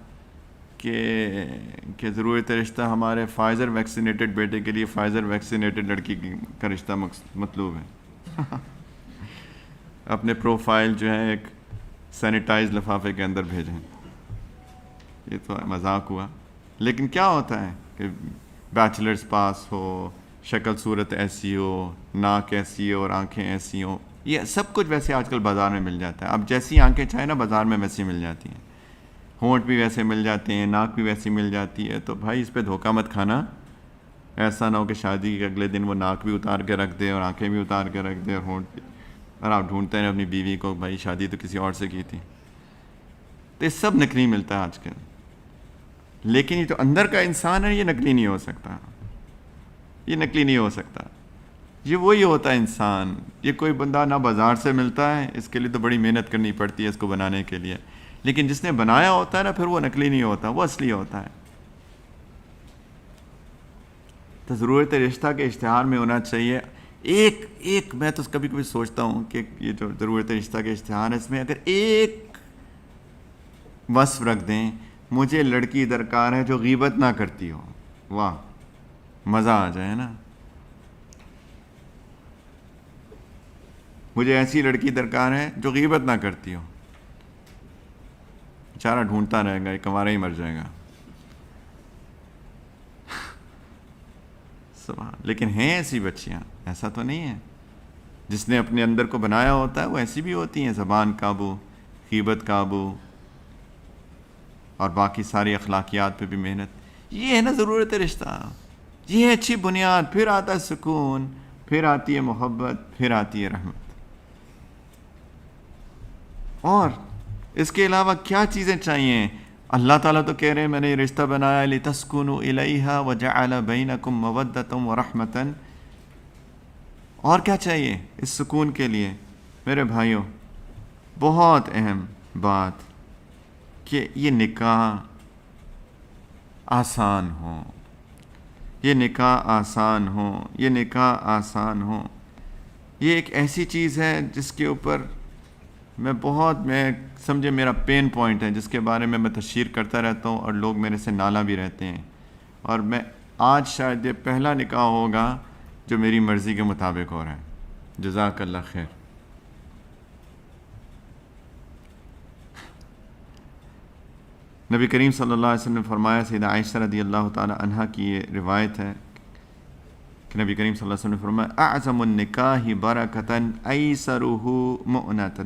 کہ ضرورت رشتہ ہمارے فائزر ویکسینیٹڈ بیٹے کے لیے فائزر ویکسینیٹڈ لڑکی کا رشتہ مطلوب ہے. اپنے پروفائل جو ہے ایک سینیٹائز لفافے کے اندر بھیجیں. یہ تو مذاق ہوا، لیکن کیا ہوتا ہے کہ بیچلرز پاس ہو، شکل صورت ایسی ہو، ناک ایسی ہو اور آنکھیں ایسی ہوں، یہ سب کچھ ویسے آج کل بازار میں مل جاتا ہے. اب جیسی آنکھیں چاہیں نا بازار میں ویسی مل جاتی ہیں، ہونٹ بھی ویسے مل جاتے ہیں، ناک بھی ویسی مل جاتی ہے. تو بھائی اس پہ دھوکہ مت کھانا. ایسا نہ ہو کہ شادی کے اگلے دن وہ ناک بھی اتار کے رکھ دے اور آنکھیں بھی اتار کے رکھ دے اور ہونٹ بھی، اور آپ ڈھونڈتے ہیں اپنی بیوی کو، بھائی شادی تو کسی اور سے کی تھی. تو یہ سب نکلی ملتا ہے آج کل. لیکن یہ تو اندر کا انسان ہے، یہ نکلی نہیں ہو سکتا، یہ نکلی نہیں ہو سکتا. یہ وہی ہوتا ہے انسان. یہ کوئی بندہ نہ بازار سے ملتا ہے، اس کے لیے تو بڑی محنت کرنی پڑتی ہے اس کو بنانے کے لیے. لیکن جس نے بنایا ہوتا ہے نا، پھر وہ نکلی نہیں ہوتا، وہ اصلی ہوتا ہے. تو ضرورت رشتہ کے اشتہار میں ہونا چاہیے ایک میں تو کبھی کبھی سوچتا ہوں کہ یہ جو ضرورت رشتہ کے اشتہار ہے اس میں اگر ایک وصف رکھ دیں، مجھے لڑکی درکار ہے جو غیبت نہ کرتی ہو، واہ مزہ آ جائے نا. مجھے ایسی لڑکی درکار ہے جو غیبت نہ کرتی ہو. بیچارہ ڈھونڈتا رہے گا، یہ کنوارا ہی مر جائے گا. لیکن ہیں ایسی بچیاں، ایسا تو نہیں ہے. جس نے اپنے اندر کو بنایا ہوتا ہے وہ ایسی بھی ہوتی ہیں، زبان قابو، غیبت قابو، اور باقی ساری اخلاقیات پہ بھی محنت. یہ ہے نا ضرورت رشتہ، یہ ہے اچھی بنیاد. پھر آتا ہے سکون، پھر آتی ہے محبت، پھر آتی ہے رحمت. اور اس کے علاوہ کیا چیزیں چاہیے؟ اللہ تعالیٰ تو کہہ رہے ہیں میں نے یہ رشتہ بنایا لِتَسْكُنُوا إِلَيْهَا وَجَعَلَ بَيْنَكُمْ مَوَدَّةً وَرَحْمَةً. اور کیا چاہیے اس سکون کے لیے؟ میرے بھائیوں، بہت اہم بات کہ یہ نکاح آسان ہو، یہ نکاح آسان ہو، یہ نکاح آسان ہو. یہ ایک ایسی چیز ہے جس کے اوپر میں سمجھے میرا پین پوائنٹ ہے، جس کے بارے میں تشہیر کرتا رہتا ہوں اور لوگ میرے سے نالا بھی رہتے ہیں. اور میں آج شاید یہ پہلا نکاح ہوگا جو میری مرضی کے مطابق ہو رہا ہے. جزاک اللہ خیر. نبی کریم صلی اللہ علیہ وسلم نے فرمایا، سیدہ عائشہ رضی اللہ تعالی عنہا کی یہ روایت ہے کہ نبی کریم صلی اللہ علیہ وسلم نے فرمایا اعظم النکاح برکتاً ایسرہ مؤنۃ،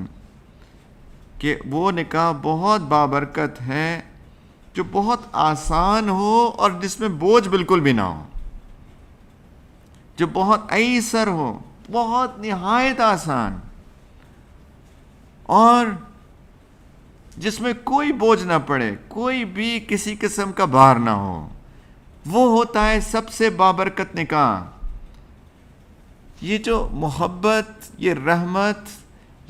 کہ وہ نکاح بہت بابرکت ہے جو بہت آسان ہو اور جس میں بوجھ بالکل بھی نہ ہو، جو بہت ایسر ہو، بہت نہایت آسان، اور جس میں کوئی بوجھ نہ پڑے، کوئی بھی کسی قسم کا بار نہ ہو. وہ ہوتا ہے سب سے بابرکت نکاح. یہ جو محبت، یہ رحمت،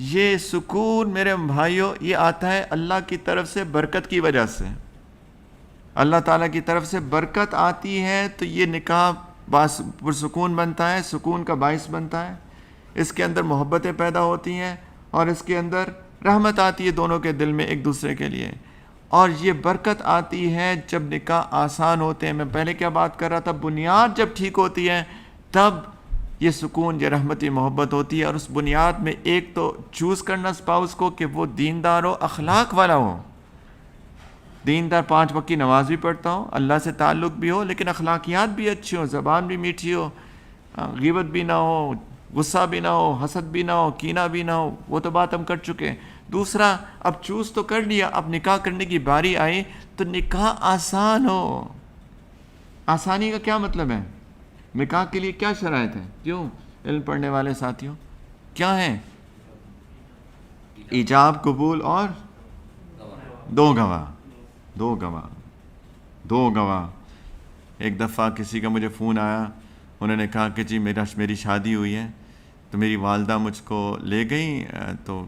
یہ سکون میرے بھائیوں، یہ آتا ہے اللہ کی طرف سے برکت کی وجہ سے. اللہ تعالیٰ کی طرف سے برکت آتی ہے تو یہ نکاح پرسکون بنتا ہے، سکون کا باعث بنتا ہے. اس کے اندر محبتیں پیدا ہوتی ہیں اور اس کے اندر رحمت آتی ہے دونوں کے دل میں ایک دوسرے کے لیے. اور یہ برکت آتی ہے جب نکاح آسان ہوتے ہیں. میں پہلے کیا بات کر رہا تھا، بنیاد جب ٹھیک ہوتی ہے تب یہ سکون، یہ رحمت، یہ محبت ہوتی ہے. اور اس بنیاد میں ایک تو چوز کرنا اسپاؤس کو کہ وہ دیندار ہو، اخلاق والا ہو. دیندار، 5 وقت کی نماز بھی پڑھتا ہو، اللہ سے تعلق بھی ہو، لیکن اخلاقیات بھی اچھی ہو، زبان بھی میٹھی ہو، غیبت بھی نہ ہو، غصہ بھی نہ ہو، حسد بھی نہ ہو، کینہ بھی نہ ہو. وہ تو بات ہم کر چکے. دوسرا، اب چوز تو کر لیا، اب نکاح کرنے کی باری آئی تو نکاح آسان ہو. آسانی کا کیا مطلب ہے؟ نکاح کے لیے کیا شرائط ہے؟ کیوں علم پڑھنے والے ساتھیوں کیا ہیں؟ ایجاب، قبول اور 2 گواہ. 2 گواہ. ایک دفعہ کسی کا مجھے فون آیا، انہوں نے کہا کہ جی میری شادی ہوئی ہے تو میری والدہ مجھ کو لے گئی، تو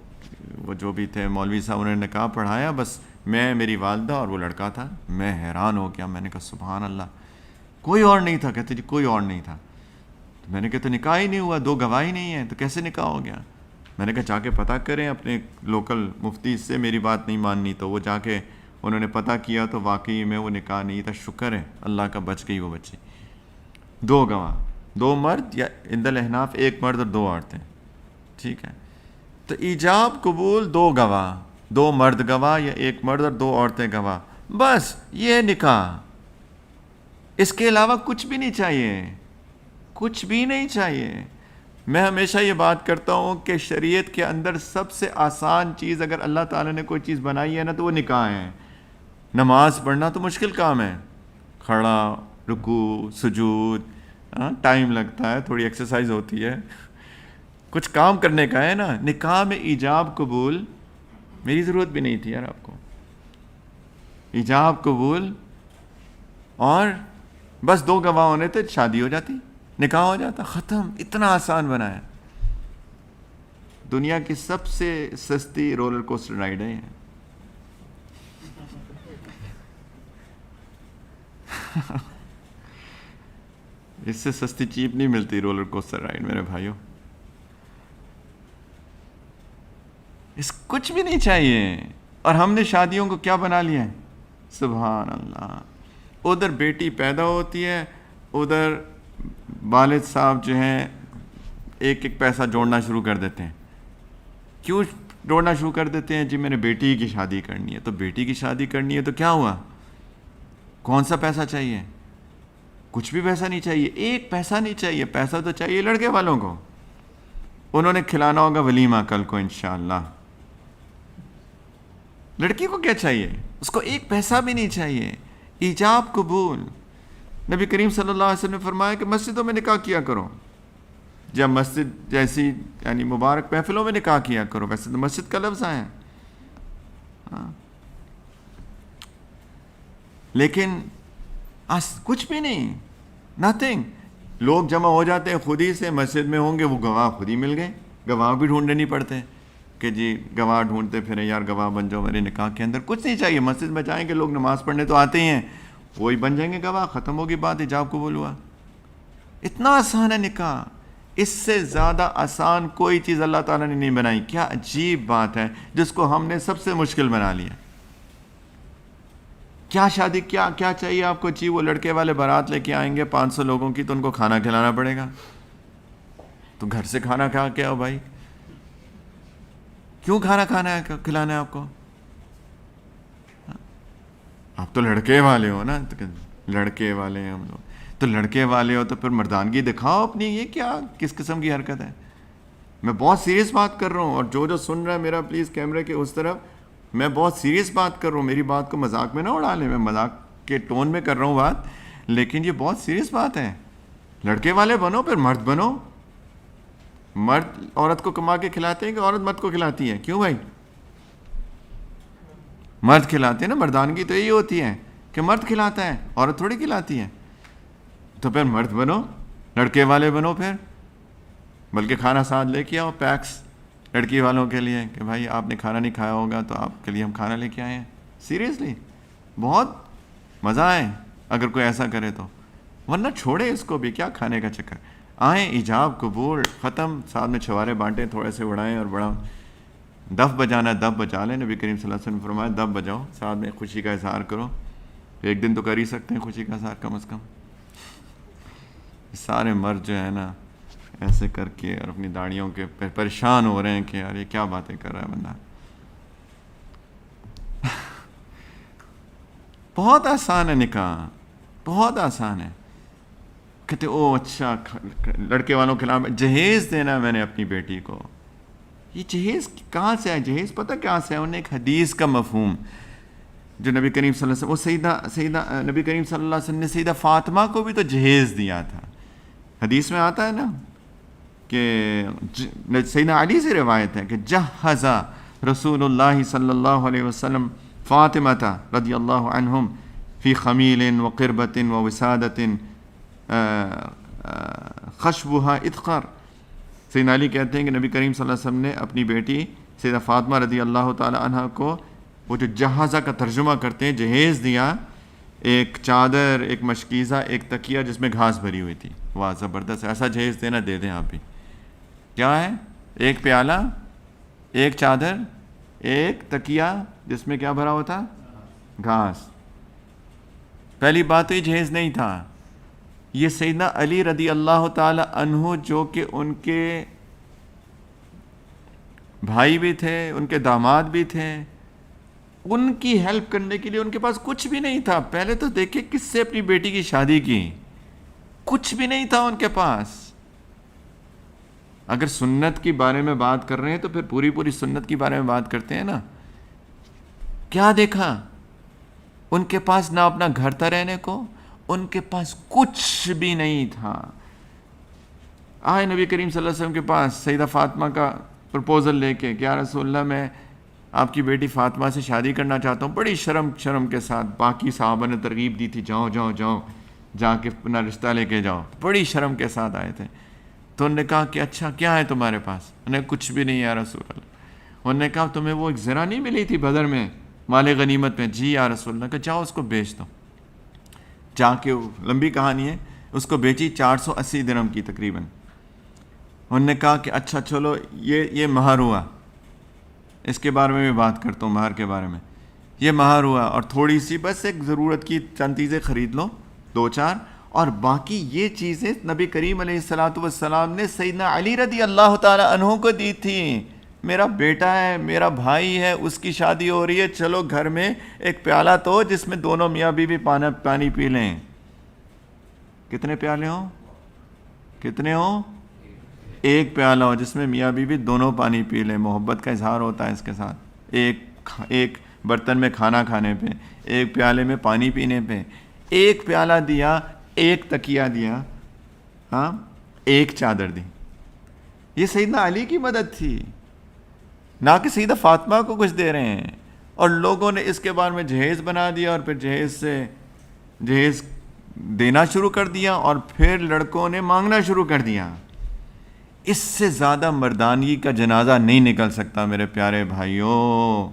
وہ جو بھی تھے مولوی صاحب، انہوں نے نکاح پڑھایا، بس میں، میری والدہ اور وہ لڑکا تھا. میں حیران ہو گیا. میں نے کہا سبحان اللہ، کوئی اور نہیں تھا؟ کہتے جی کوئی اور نہیں تھا. تو میں نے کہا تو نکاح ہی نہیں ہوا، 2 گواہ ہی نہیں ہیں، تو کیسے نکاح ہو گیا؟ میں نے کہا جا کے پتہ کریں اپنے لوکل مفتی سے، میری بات نہیں ماننی. تو وہ جا کے انہوں نے پتہ کیا تو واقعی میں وہ نکاح نہیں تھا. شکر ہے اللہ کا، بچ گئی وہ بچی. 2 گواہ، 2 مرد، یا عند الاحناف 1 مرد اور 2 عورتیں. ٹھیک ہے، تو ایجاب، قبول، 2 گواہ، 2 مرد گواہ یا 1 مرد اور 2 عورتیں گواہ، بس یہ نکاح. اس کے علاوہ کچھ بھی نہیں چاہیے، کچھ بھی نہیں چاہیے. میں ہمیشہ یہ بات کرتا ہوں کہ شریعت کے اندر سب سے آسان چیز اگر اللہ تعالیٰ نے کوئی چیز بنائی ہے نا تو وہ نکاح ہے. نماز پڑھنا تو مشکل کام ہے، کھڑا، رکوع، سجود، ٹائم لگتا ہے، تھوڑی ایکسرسائز ہوتی ہے، کچھ کام کرنے کا ہے نا. نکاح میں ایجاب، قبول، میری ضرورت بھی نہیں تھی یار آپ کو. ایجاب، قبول اور بس 2 گواہ ہونے تھے، شادی ہو جاتی، نکاح ہو جاتا، ختم. اتنا آسان بنایا. دنیا کی سب سے سستی رولر کوسٹر رائڈ ہے یہ. اس سے سستی چیپ نہیں ملتی رولر کوسٹر رائڈ میرے بھائیوں. اس کچھ بھی نہیں چاہیے. اور ہم نے شادیوں کو کیا بنا لیا ہے؟ سبحان اللہ. ادھر بیٹی پیدا ہوتی ہے, ادھر والد صاحب جو ہیں ایک ایک پیسہ جوڑنا شروع کر دیتے ہیں. کیوں جوڑنا شروع کر دیتے ہیں؟ جی میں نے بیٹی کی شادی کرنی ہے. تو بیٹی کی شادی کرنی ہے تو کیا ہوا؟ کون سا پیسہ چاہیے؟ کچھ بھی پیسہ نہیں چاہیے, ایک پیسہ نہیں چاہیے. پیسہ تو چاہیے لڑکے والوں کو, انہوں نے کھلانا ہوگا ولیمہ کل کو انشاءاللہ. لڑکی کو کیا چاہیے؟ اس کو ایک پیسہ بھی نہیں چاہیے. ایجاب قبول. نبی کریم صلی اللہ علیہ وسلم نے فرمایا کہ مسجدوں میں نکاح کیا کرو. جب مسجد جیسی یعنی مبارک محفلوں میں نکاح کیا کرو. ویسے تو مسجد کا لفظ آیا ہے, لیکن کچھ بھی نہیں, نتھنگ. لوگ جمع ہو جاتے ہیں خود ہی سے, مسجد میں ہوں گے وہ گواہ خود ہی مل گئے. گواہ بھی ڈھونڈنے نہیں پڑتے کہ جی گواہ ڈھونڈتے پھریں یار گواہ بن جاؤ میرے نکاح کے اندر. کچھ نہیں چاہیے. مسجد میں جائیں گے لوگ, نماز پڑھنے تو آتے ہی ہیں, وہی بن جائیں گے گواہ, ختم ہوگی بات, ایجاب قبول ہوا. اتنا آسان ہے نکاح. اس سے زیادہ آسان کوئی چیز اللہ تعالیٰ نے نہیں بنائی. کیا عجیب بات ہے جس کو ہم نے سب سے مشکل بنا لیا. کیا شادی کیا چاہیے آپ کو؟ جی وہ لڑکے والے بارات لے کے آئیں گے 500 لوگوں کی, تو ان کو کھانا کھلانا پڑے گا. تو گھر سے کھانا کھا کے آؤ بھائی. کیوں کھانا ہے کھلانا ہے آپ کو؟ آپ تو لڑکے والے ہو نا, لڑکے والے ہیں ہم لوگ. تو لڑکے والے ہو تو پھر مردانگی دکھاؤ اپنی. یہ کیا کس قسم کی حرکت ہے؟ میں بہت سیریس بات کر رہا ہوں, اور جو سن رہا ہے میرا پلیز کیمرے کے اس طرف, میں بہت سیریس بات کر رہا ہوں. میری بات کو مذاق میں نہ اڑا لیں, میں مذاق کے ٹون میں کر رہا ہوں بات, لیکن یہ بہت سیریس بات ہے. لڑکے والے بنو, پھر مرد بنو. مرد عورت کو کما کے کھلاتے ہیں کہ عورت مرد کو کھلاتی ہے؟ کیوں بھائی؟ مرد کھلاتے ہیں نا. مردانگی تو یہی ہوتی ہے کہ مرد کھلاتا ہے, عورت تھوڑی کھلاتی ہے. تو پھر مرد بنو, لڑکے والے بنو پھر. بلکہ کھانا ساتھ لے کے آؤ, پیکس لڑکی والوں کے لیے, کہ بھائی آپ نے کھانا نہیں کھایا ہوگا تو آپ کے لیے ہم کھانا لے کے آئے ہیں. سیریسلی بہت مزہ آئے اگر کوئی ایسا کرے تو, ورنہ چھوڑے اس کو بھی, کیا کھانے کا چکر. آئیں, ایجاب قبول, ختم. ساتھ میں چھوارے بانٹیں, تھوڑے سے اڑائیں, اور بڑا دف بجانا ہے دف بجا لیں. نبی کریم صلی اللہ علیہ وسلم نے فرمایا دف بجاؤ, ساتھ میں خوشی کا اظہار کرو. ایک دن تو کر ہی سکتے ہیں خوشی کا اظہار کم از کم. سارے مرد جو ہے نا ایسے کر کے اور اپنی داڑھیوں کے پریشان ہو رہے ہیں کہ یار یہ کیا باتیں کر رہا ہے بندہ. بہت آسان ہے نکاح, بہت آسان ہے. کہتے او اچھا لڑکے والوں کے خلاف جہیز دینا میں نے اپنی بیٹی کو. یہ جہیز کہاں سے ہے؟ جہیز پتہ کہاں سے ہے؟ انہیں ایک حدیث کا مفہوم جو نبی کریم صلی اللہ علیہ وسلم, وہ سیدہ نبی کریم صلی اللہ علیہ وسلم نے سیدہ فاطمہ کو بھی تو جہیز دیا تھا. حدیث میں آتا ہے نا کہ سیدہ علی سے روایت ہے کہ جہز رسول اللہ صلی اللہ علیہ وسلم فاطمہ رضی اللہ عنہم فی خمیل و قربت و وسادت خشبها اذخر. سیدنا علی کہتے ہیں کہ نبی کریم صلی اللہ علیہ وسلم نے اپنی بیٹی سیدہ فاطمہ رضی اللہ تعالی عنہ کو, وہ جو جہازہ کا ترجمہ کرتے ہیں, جہیز دیا. ایک چادر, ایک مشکیزہ, ایک تکیہ جس میں گھاس بھری ہوئی تھی. واہ زبردست, ایسا جہیز دینا دے دیں آپ بھی. کیا ہے؟ ایک پیالہ, ایک چادر, ایک تکیہ جس میں کیا بھرا ہوا تھا؟ گھاس. پہلی بات تو یہ جہیز نہیں تھا. یہ سیدنا علی رضی اللہ تعالی عنہ جو کہ ان کے بھائی بھی تھے, ان کے داماد بھی تھے, ان کی ہیلپ کرنے کے لیے ان کے پاس کچھ بھی نہیں تھا. پہلے تو دیکھیں کس سے اپنی بیٹی کی شادی کی, کچھ بھی نہیں تھا ان کے پاس. اگر سنت کے بارے میں بات کر رہے ہیں تو پھر پوری سنت کے بارے میں بات کرتے ہیں نا. کیا دیکھا ان کے پاس؟ نہ اپنا گھر تھا رہنے کو, ان کے پاس کچھ بھی نہیں تھا. آئے نبی کریم صلی اللہ علیہ وسلم کے پاس سیدہ فاطمہ کا پرپوزل لے کے کہ یا رسول اللہ میں آپ کی بیٹی فاطمہ سے شادی کرنا چاہتا ہوں. بڑی شرم کے ساتھ. باقی صحابہ نے ترغیب دی تھی, جاؤ جا کے اپنا رشتہ لے کے جاؤ. بڑی شرم کے ساتھ آئے تھے. تو انہوں نے کہا کہ اچھا کیا ہے تمہارے پاس؟ انہیں کچھ بھی نہیں یا رسول اللہ. انہوں نے کہا تمہیں وہ ایک زرہ نہیں ملی تھی بدر میں مال غنیمت میں؟ جی یا رسول اللہ. کہ جاؤ اس کو بیچ دو. جا کے, لمبی کہانی ہے, اس کو بیچی 480 درہم کی تقریباً. انہوں نے کہا کہ اچھا چلو یہ مہر ہوا، اس کے بارے میں بھی بات کرتا ہوں، مہر کے بارے میں. یہ مہر ہوا اور تھوڑی سی بس ایک ضرورت کی چند چیزیں خرید لو، 2-4، اور باقی یہ چیزیں نبی کریم علیہ الصلوۃ والسلام نے سیدنا علی رضی اللہ تعالی عنہ کو دی تھیں. میرا بیٹا ہے، میرا بھائی ہے، اس کی شادی ہو رہی ہے، چلو گھر میں ایک پیالہ تو جس میں دونوں میاں بیوی پانی پی لیں. کتنے پیالے ہوں؟ کتنے ہوں؟ ایک پیالہ ہو جس میں میاں بیوی دونوں پانی پی لیں. محبت کا اظہار ہوتا ہے اس کے ساتھ. ایک برتن میں کھانا کھانے پہ، ایک پیالے میں پانی پینے پہ. ایک پیالہ دیا، ایک تکیہ دیا، ہاں، ایک چادر دی. یہ سیدنا علی کی مدد تھی، نہ کہ سیدہ فاطمہ کو کچھ دے رہے ہیں. اور لوگوں نے اس کے بارے میں جہیز بنا دیا اور پھر جہیز دینا شروع کر دیا اور پھر لڑکوں نے مانگنا شروع کر دیا. اس سے زیادہ مردانگی کا جنازہ نہیں نکل سکتا میرے پیارے بھائیوں.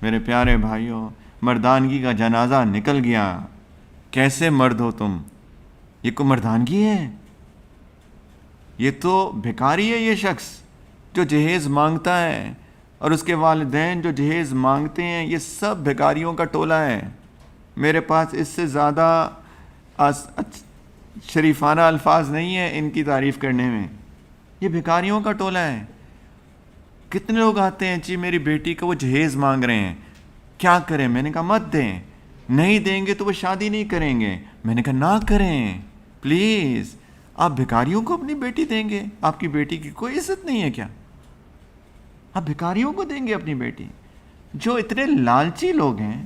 میرے پیارے بھائیوں، مردانگی کا جنازہ نکل گیا. کیسے مرد ہو تم؟ یہ کوئی مردانگی ہے؟ یہ تو بھکاری ہے. یہ شخص جو جہیز مانگتا ہے اور اس کے والدین جو جہیز مانگتے ہیں، یہ سب بھکاریوں کا ٹولہ ہے. میرے پاس اس سے زیادہ شریفانہ الفاظ نہیں ہیں ان کی تعریف کرنے میں. یہ بھکاریوں کا ٹولہ ہے. کتنے لوگ آتے ہیں جی میری بیٹی کو وہ جہیز مانگ رہے ہیں، کیا کریں؟ میں نے کہا مت دیں. نہیں دیں گے تو وہ شادی نہیں کریں گے. میں نے کہا نہ کریں پلیز. آپ بھکاریوں کو اپنی بیٹی دیں گے؟ آپ کی بیٹی کی کوئی عزت نہیں ہے کیا؟ آپ بھکاریوں کو دیں گے اپنی بیٹی؟ جو اتنے لالچی لوگ ہیں،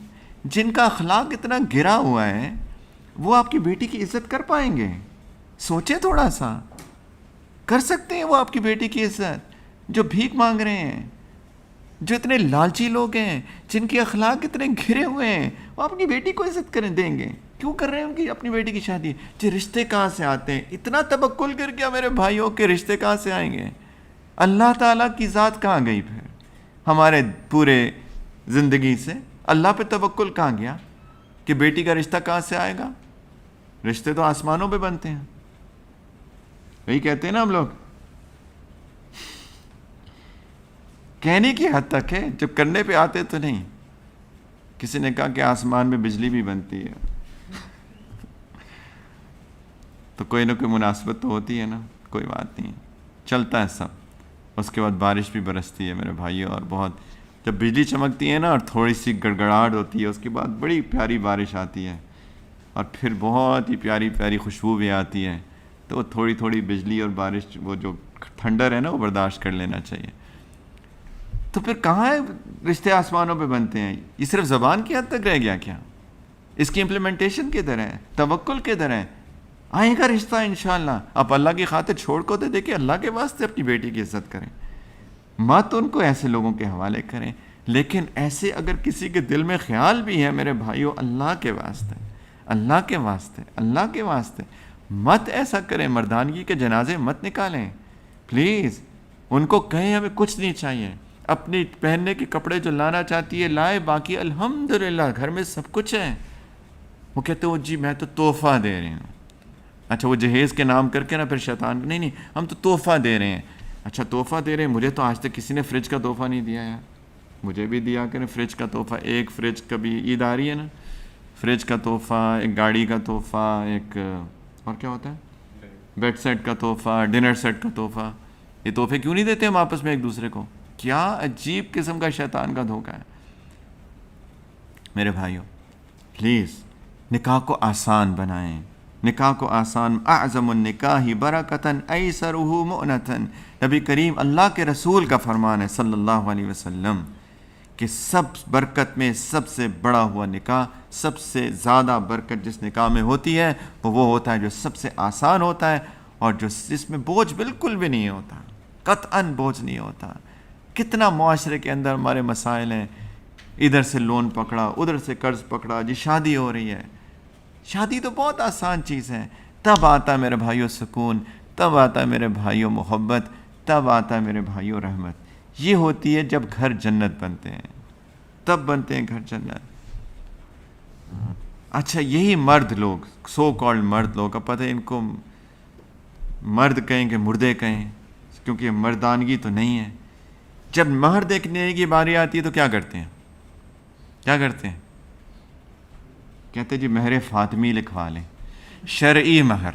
جن کا اخلاق اتنا گرا ہوا ہے، وہ آپ کی بیٹی کی عزت کر پائیں گے؟ سوچیں تھوڑا سا. کر سکتے ہیں وہ آپ کی بیٹی کی عزت؟ جو بھیک مانگ رہے ہیں، جو اتنے لالچی لوگ ہیں، جن کے اخلاق اتنے گھرے ہوئے ہیں، وہ اپنی بیٹی کو عزت کریں دیں گے؟ کیوں کر رہے ہیں ان کی اپنی بیٹی کی شادی؟ جی رشتے کہاں سے آتے ہیں؟ اتنا توکل کر گیا میرے بھائیوں کے رشتے کہاں سے آئیں گے؟ اللہ تعالیٰ کی ذات کہاں گئی پھر ہمارے پورے زندگی سے؟ اللہ پہ توکل کہاں گیا کہ بیٹی کا رشتہ کہاں سے آئے گا؟ رشتے تو آسمانوں پہ بنتے ہیں. وہی کہتے ہیں نا ہم لوگ. کہنے کی حد تک ہے، جب کرنے پہ آتے تو نہیں. کسی نے کہا کہ آسمان میں بجلی بھی بنتی ہے تو کوئی نہ کوئی مناسبت تو ہوتی ہے نا. کوئی بات نہیں، چلتا ہے سب. اس کے بعد بارش بھی برستی ہے میرے بھائیوں، اور بہت جب بجلی چمکتی ہے نا اور تھوڑی سی گڑگڑاہٹ ہوتی ہے، اس کے بعد بڑی پیاری بارش آتی ہے اور پھر بہت ہی پیاری پیاری خوشبو بھی آتی ہے. تو وہ تھوڑی تھوڑی بجلی اور بارش، وہ جو ٹھنڈر ہے نا، وہ برداشت کر لینا چاہیے. تو پھر کہاں ہے رشتے آسمانوں پہ بنتے ہیں؟ یہ صرف زبان کی حد تک رہ گیا کیا؟ اس کی امپلیمنٹیشن کدھر ہے؟ توکل کدھر ہے؟ آئے گا رشتہ انشاءاللہ. آپ اللہ کی خاطر چھوڑ کو دے کہ اللہ کے واسطے اپنی بیٹی کی عزت کریں. مت ان کو ایسے لوگوں کے حوالے کریں. لیکن ایسے اگر کسی کے دل میں خیال بھی ہے میرے بھائیوں، اللہ کے واسطے، اللہ کے واسطے، اللہ کے واسطے مت ایسا کریں. مردانگی کے جنازے مت نکالیں پلیز. ان کو کہیں ہمیں کچھ نہیں چاہیے، اپنی پہننے کے کپڑے جو لانا چاہتی ہے لائے، باقی الحمدللہ گھر میں سب کچھ ہے. وہ کہتے ہو جی میں تو تحفہ دے رہی ہوں. اچھا وہ جہیز کے نام کر کے نا پھر شیطان، نہیں ہم تو تحفہ دے رہے ہیں. اچھا تحفہ دے رہے ہیں، مجھے تو آج تک کسی نے فریج کا تحفہ نہیں دیا یار. مجھے بھی دیا کریں فریج کا تحفہ. ایک فریج، کبھی عید آ رہی ہے نا، فریج کا تحفہ، ایک گاڑی کا تحفہ، ایک اور کیا ہوتا ہے، بیڈ سیٹ کا تحفہ، ڈنر سیٹ کا تحفہ. یہ تحفے کیوں نہیں دیتے ہم آپس میں ایک دوسرے کو؟ کیا عجیب قسم کا شیطان کا دھوکہ ہے. میرے بھائیوں پلیز نکاح کو آسان بنائیں. نکاح کو آسان. اعظم النکاح برکتاً ایسرہ مؤنتاً. نبی کریم اللہ کے رسول کا فرمان ہے صلی اللہ علیہ وسلم کہ سب برکت میں سب سے بڑا ہوا نکاح، سب سے زیادہ برکت جس نکاح میں ہوتی ہے وہ ہوتا ہے جو سب سے آسان ہوتا ہے اور جس میں بوجھ بالکل بھی نہیں ہوتا. قطعاً بوجھ نہیں ہوتا. کتنا معاشرے کے اندر ہمارے مسائل ہیں، ادھر سے لون پکڑا، ادھر سے قرض پکڑا، جی شادی ہو رہی ہے. شادی تو بہت آسان چیز ہے. تب آتا ہے میرے بھائیوں سکون، تب آتا ہے میرے بھائیوں محبت، تب آتا ہے میرے بھائیوں رحمت. یہ ہوتی ہے جب گھر جنت بنتے ہیں، تب بنتے ہیں گھر جنت. اچھا یہی مرد لوگ، سو کالڈ مرد لوگ، اب پتہ ہے ان کو مرد کہیں کہ مردے کہیں، کیونکہ مردانگی تو نہیں ہے، جب مہر دیکھنے کی باری آتی ہے تو کیا کرتے ہیں؟ کیا کرتے ہیں؟ کہتے جی مہر فاطمی لکھوا لیں، شرعی مہر.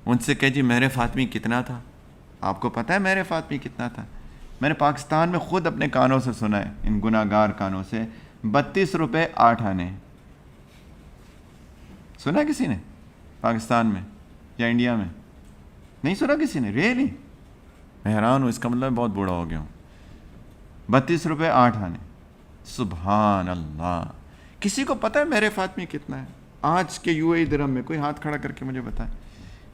ان سے کہ جی مہر فاطمی کتنا تھا؟ آپ کو پتہ ہے مہر فاطمی کتنا تھا؟ میں نے پاکستان میں خود اپنے کانوں سے سنا ہے، ان گناہ گار کانوں سے، 32 روپے 8 آنے. سنا کسی نے پاکستان میں یا انڈیا میں؟ نہیں سنا کسی نے؟ ریئلی؟ میں حیران ہوں، اس کا مطلب بہت بوڑھا ہو گیا ہوں. 32 روپے 8 آنے. سبحان اللہ. کسی کو پتہ ہے مہر فاطمی کتنا ہے آج کے یو اے درہم میں؟ کوئی ہاتھ کھڑا کر کے مجھے بتائے.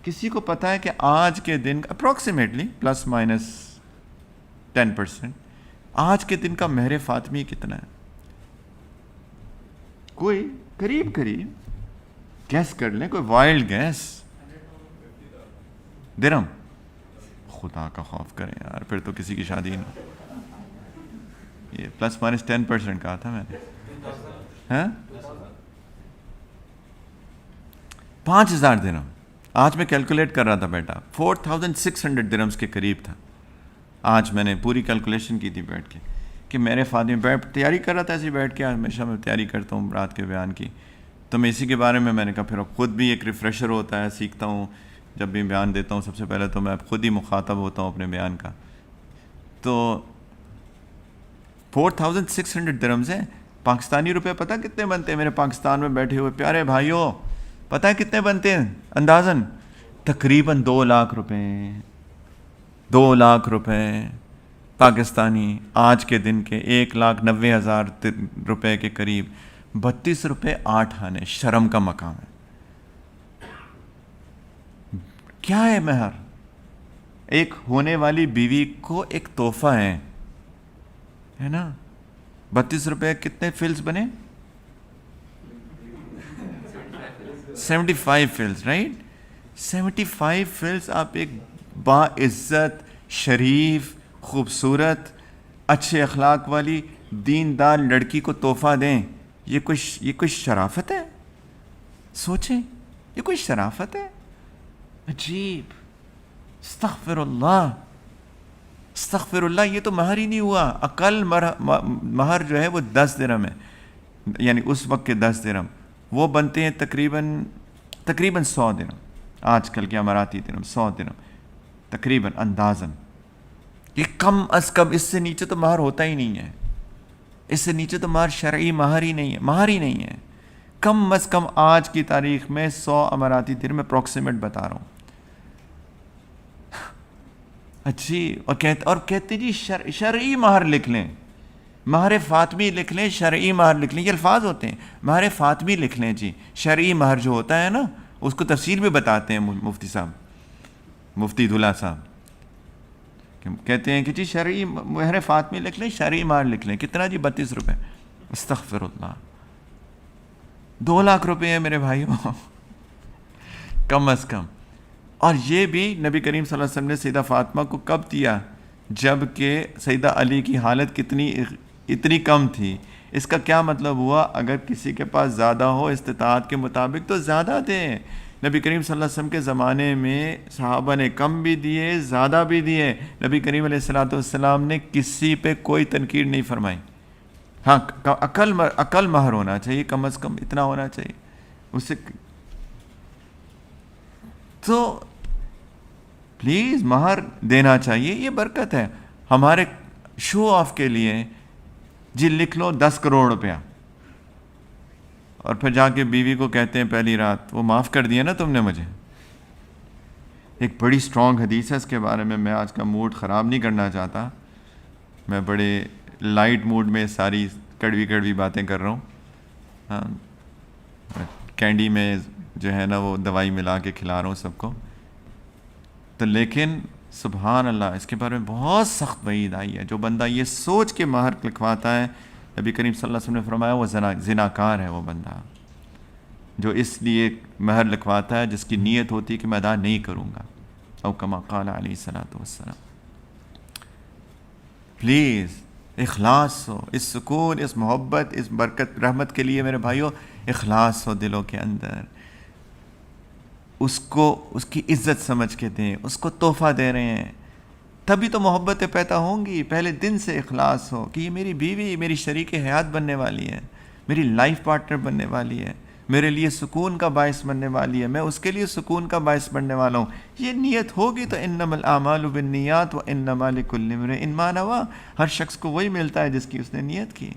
کسی کو پتہ ہے کہ آج کے دن اپروکسیمیٹلی پلس مائنس 10% آج کے دن کا مہر فاطمی کتنا ہے؟ کوئی قریب گیس کر لیں، کوئی وائلڈ گیس. درہم؟ خدا کا خوف کریں یار، پھر تو کسی کی شادی نہیں. یہ پلس مائنس 10% کہا تھا میں نے. ہاں 5000 درہم. آج میں کیلکولیٹ کر رہا تھا بیٹا، 4600 درہمز کے قریب تھا. آج میں نے پوری کیلکولیشن کی تھی بیٹھ کے کہ میرے فاطمے بیٹھ تیاری کر رہا تھا، ایسی بیٹھ کے ہمیشہ میں تیاری کرتا ہوں رات کے بیان کی، تو میں اسی کے بارے میں نے کہا پھر اب خود بھی ایک ریفریشر ہوتا ہے، سیکھتا ہوں. جب بھی بیان دیتا ہوں سب سے پہلے تو میں اب خود ہی مخاطب ہوتا ہوں اپنے بیان کا. تو 4600 درہمز ہیں. پاکستانی روپے پتہ کتنے بنتے ہیں میرے پاکستان میں بیٹھے ہوئے پیارے بھائیوں؟ پتہ ہے کتنے بنتے ہیں اندازاً؟ تقریباً 2 لاکھ روپے. 2 لاکھ روپے پاکستانی آج کے دن کے 1,90,000 روپے کے قریب. 32 روپے 8 آنے. شرم کا مقام ہے. کیا ہے مہر؟ ایک ہونے والی بیوی کو ایک تحفہ ہے نا. 32 روپے کتنے فلز بنے؟ 75 فلز، رائٹ؟ 75 فلز آپ ایک باعزت، شریف، خوبصورت، اچھے اخلاق والی دیندار لڑکی کو تحفہ دیں. یہ کوئی شرافت ہے؟ سوچیں، یہ کوئی شرافت ہے؟ عجیب. استغفر اللہ، استغفر اللہ. یہ تو مہر ہی نہیں ہوا. اقل مہر جو ہے وہ 10 درہم ہے، یعنی اس وقت کے 10 درہم وہ بنتے ہیں تقریباً 100 درہم. آج کل کے اماراتی درہم 100 درہم تقریباً اندازاً. یہ کم از کم، اس سے نیچے تو مہر ہوتا ہی نہیں ہے. اس سے نیچے تو مہر شرعی مہر ہی نہیں ہے. کم از کم آج کی تاریخ میں 100 اماراتی درہم اپروکسیمیٹ بتا رہا ہوں. اچھی. اور کہتے جی شرعی مہر لکھ لیں، مہر فاطمی لکھ لیں، شرعی مہر لکھ لیں. یہ الفاظ ہوتے ہیں. مہر فاطمی لکھ لیں جی. شرعی مہر جو ہوتا ہے نا اس کو تفصیل بھی بتاتے ہیں مفتی صاحب، مفتی دھلا صاحب کہتے ہیں کہ جی شرعی مہر فاطمی لکھ لیں، شرعی مہر لکھ لیں. کتنا جی؟ 32 روپے. استغفر اللہ. 2 لاکھ روپے ہیں میرے بھائیوں کم از کم. اور یہ بھی نبی کریم صلی اللہ علیہ وسلم نے سیدہ فاطمہ کو کب دیا؟ جب کہ سیدہ علی کی حالت اتنی کم تھی. اس کا کیا مطلب ہوا؟ اگر کسی کے پاس زیادہ ہو استطاعت کے مطابق تو زیادہ دیں. نبی کریم صلی اللہ علیہ وسلم کے زمانے میں صحابہ نے کم بھی دیے، زیادہ بھی دیے. نبی کریم علیہ الصلوۃ والسلام نے کسی پہ کوئی تنقید نہیں فرمائی. ہاں عقل مہر ہونا چاہیے، کم از کم اتنا ہونا چاہیے. اس سے تو پلیز مہر دینا چاہیے. یہ برکت ہے. ہمارے شو آف کے لیے جی لکھ لو 10 کروڑ روپیہ، اور پھر جا کے بیوی کو کہتے ہیں پہلی رات وہ معاف کر دیا نا تم نے مجھے. ایک بڑی سٹرونگ حدیث ہے اس کے بارے میں آج کا موڈ خراب نہیں کرنا چاہتا. میں بڑے لائٹ موڈ میں ساری کڑوی باتیں کر رہا ہوں. ہاں کینڈی میں جو ہے نا وہ دوائی ملا کے کھلا رہا ہوں سب کو. تو لیکن سبحان اللہ اس کے بارے میں بہت سخت وعید آئی ہے. جو بندہ یہ سوچ کے مہر لکھواتا ہے، نبی کریم صلی اللہ علیہ وسلم نے فرمایا وہ زناکار ہے. وہ بندہ جو اس لیے مہر لکھواتا ہے جس کی نیت ہوتی ہے کہ میں ادا نہیں کروں گا، او کما قال علیہ الصلوۃ والسلام. پلیز اخلاص ہو، اس سکون، اس محبت، اس برکت رحمت کے لیے میرے بھائیوں اخلاص ہو دلوں کے اندر، اس کو اس کی عزت سمجھ کے دیں، اس کو تحفہ دے رہے ہیں، تبھی تو محبتیں پیدا ہوں گی۔ پہلے دن سے اخلاص ہو کہ یہ میری بیوی میری شریک حیات بننے والی ہے، میری لائف پارٹنر بننے والی ہے، میرے لیے سکون کا باعث بننے والی ہے، میں اس کے لیے سکون کا باعث بننے والا ہوں۔ یہ نیت ہوگی تو انما الاعمال بالنیات وانما لکل امرئ ما نوی، ہر شخص کو وہی ملتا ہے جس کی اس نے نیت کی۔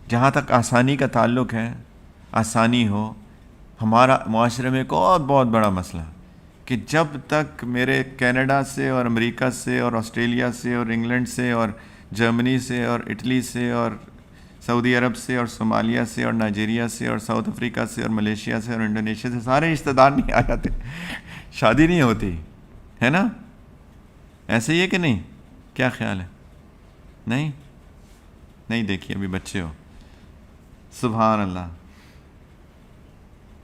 جہاں تک آسانی کا تعلق ہے، آسانی ہو، ہمارا معاشرے میں ایک اور بہت بڑا مسئلہ کہ جب تک میرے کینیڈا سے اور امریکہ سے اور آسٹریلیا سے اور انگلینڈ سے اور جرمنی سے اور اٹلی سے اور سعودی عرب سے اور صومالیہ سے اور نائجیریا سے اور ساؤتھ افریقہ سے اور ملیشیا سے اور انڈونیشیا سے سارے رشتہ دار نہیں آ جاتے، شادی نہیں ہوتی ہے نا؟ ایسے ہی ہے کہ نہیں؟ کیا خیال ہے؟ نہیں دیکھیے ابھی بچے ہو، سبحان اللہ،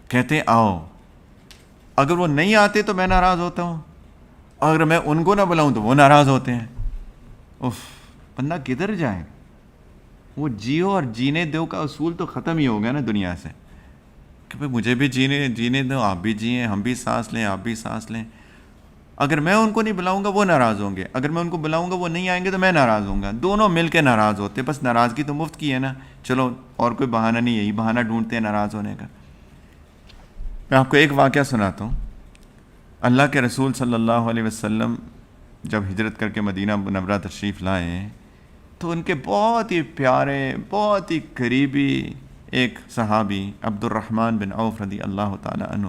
کہتے آؤ، اگر وہ نہیں آتے تو میں ناراض ہوتا ہوں، اگر میں ان کو نہ بلاؤں تو وہ ناراض ہوتے ہیں۔ بندہ کدھر جائے؟ وہ جیو اور جینے دو کا اصول تو ختم ہی ہو گیا نا دنیا سے، کہ بھئی مجھے بھی جینے دو، آپ بھی جئیں، ہم بھی سانس لیں، آپ بھی سانس لیں۔ اگر میں ان کو نہیں بلاؤں گا وہ ناراض ہوں گے، اگر میں ان کو بلاؤں گا وہ نہیں آئیں گے تو میں ناراض ہوں گا، دونوں مل کے ناراض ہوتے، بس ناراضگی تو مفت کی ہے نا، چلو اور کوئی بہانہ نہیں، یہی بہانہ ڈھونڈتے ہیں ناراض ہونے کا۔ میں آپ کو ایک واقعہ سناتا ہوں۔ اللہ کے رسول صلی اللہ علیہ وسلم جب ہجرت کر کے مدینہ منورہ تشریف لائے تو ان کے بہت ہی پیارے، بہت ہی قریبی ایک صحابی عبد الرحمن بن عوف رضی اللہ تعالی عنہ،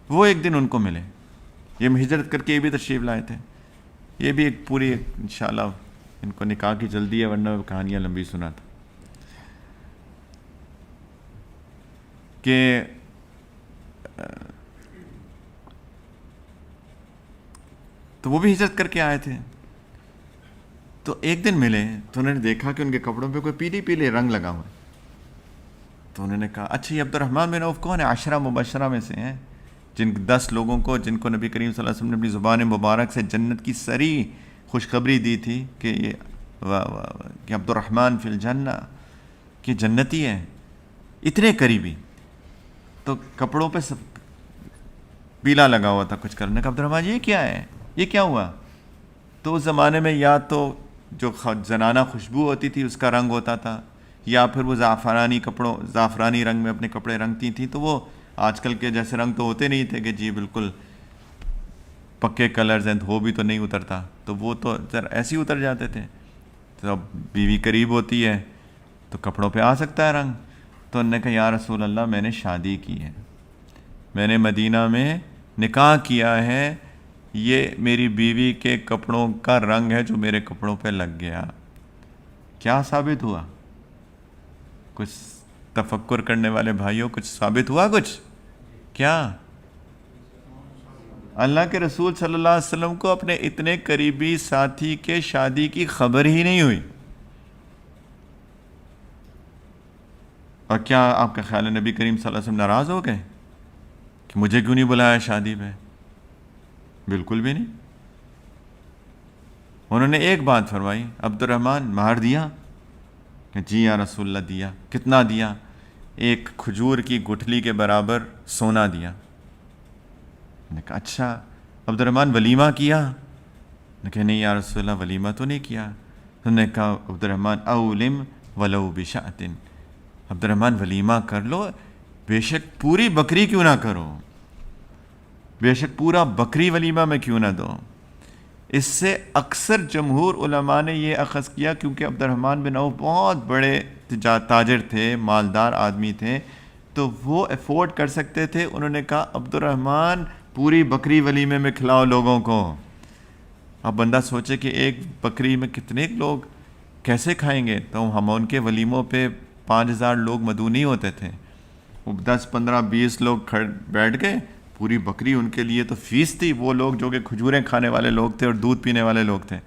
وہ ایک دن ان کو ملے، یہ ہجرت کر کے یہ بھی تشریف لائے تھے، یہ بھی ایک پوری انشاءاللہ ان کو نکاح کی جلدی ہے ورنہ کہانیاں لمبی سناتا کہ تو وہ بھی ہجرت کر کے آئے تھے، تو ایک دن ملے تو انہوں نے دیکھا کہ ان کے کپڑوں پہ کوئی پیلی پیلے رنگ لگا ہوا ہے، تو انہوں نے کہا اچھا یہ عبد الرحمن بن عوف کون ہے؟ 10 مبشرہ میں سے ہیں، جن 10 لوگوں کو جن کو نبی کریم صلی اللہ علیہ وسلم نے اپنی زبان مبارک سے جنت کی سری خوشخبری دی تھی کہ یہ کہ عبد الرحمن فی الجنہ، کہ جنتی ہے، اتنے قریبی، تو کپڑوں پہ سب پیلا لگا ہوا تھا کچھ کرنے کا۔ عبد الرحمن یہ کیا ہے، یہ کیا ہوا؟ تو اس زمانے میں یا تو جو زنانہ خوشبو ہوتی تھی اس کا رنگ ہوتا تھا، یا پھر وہ زعفرانی رنگ میں اپنے کپڑے رنگتی تھیں، تو وہ آج کل کے جیسے رنگ تو ہوتے نہیں تھے کہ جی بالکل پکے کلرز ہیں، دھو بھی تو نہیں اترتا، تو وہ تو ایسے ہی اتر جاتے تھے۔ تو اب بیوی قریب ہوتی ہے تو کپڑوں پہ آ سکتا ہے رنگ، تو انہوں نے کہا یا رسول اللہ میں نے شادی کی ہے، میں نے مدینہ میں نکاح کیا ہے، یہ میری بیوی کے کپڑوں کا رنگ ہے جو میرے کپڑوں پہ لگ گیا۔ کیا ثابت ہوا؟ کچھ تفکر کرنے والے بھائیوں کچھ ثابت ہوا؟ کچھ کیا؟ اللہ کے رسول صلی اللہ علیہ وسلم کو اپنے اتنے قریبی ساتھی کے شادی کی خبر ہی نہیں ہوئی، اور کیا آپ کا خیال ہے نبی کریم صلی اللہ علیہ وسلم ناراض ہو گئے کہ مجھے کیوں نہیں بلایا شادی پہ؟ بالکل بھی نہیں۔ انہوں نے ایک بات فرمائی، عبد الرحمن مہر دیا؟ کہ جی یا رسول اللہ دیا۔ کتنا دیا؟ ایک کھجور کی گٹھلی کے برابر سونا دیا۔ نے کہا اچھا عبد الرحمن ولیمہ کیا؟ نے کہا نہیں یا رسول اللہ ولیمہ تو نہیں کیا۔ انہوں نے کہا عبد الرحمن اولم ولو بشأۃ، عبد الرحمن ولیمہ کر لو، بے شک پوری بکری کیوں نہ کرو، بے شک پورا بکری ولیمہ میں کیوں نہ دو۔ اس سے اکثر جمہور علماء نے یہ اخذ کیا، کیونکہ عبد الرحمن بن عوف بہت بڑے تاجر تھے، مالدار آدمی تھے، تو وہ افورڈ کر سکتے تھے۔ انہوں نے کہا عبد الرحمن پوری بکری ولیمے میں کھلاؤ لوگوں کو۔ اب بندہ سوچے کہ ایک بکری میں کتنے لوگ کیسے کھائیں گے، تو ہم ان کے ولیموں پہ 5000 لوگ مدعو نہیں ہوتے تھے، وہ 10 15 20 لوگ بیٹھ گئے، پوری بکری ان کے لیے تو فیس تھی، وہ لوگ جو کہ کھجوریں کھانے والے لوگ تھے اور دودھ پینے والے لوگ تھے،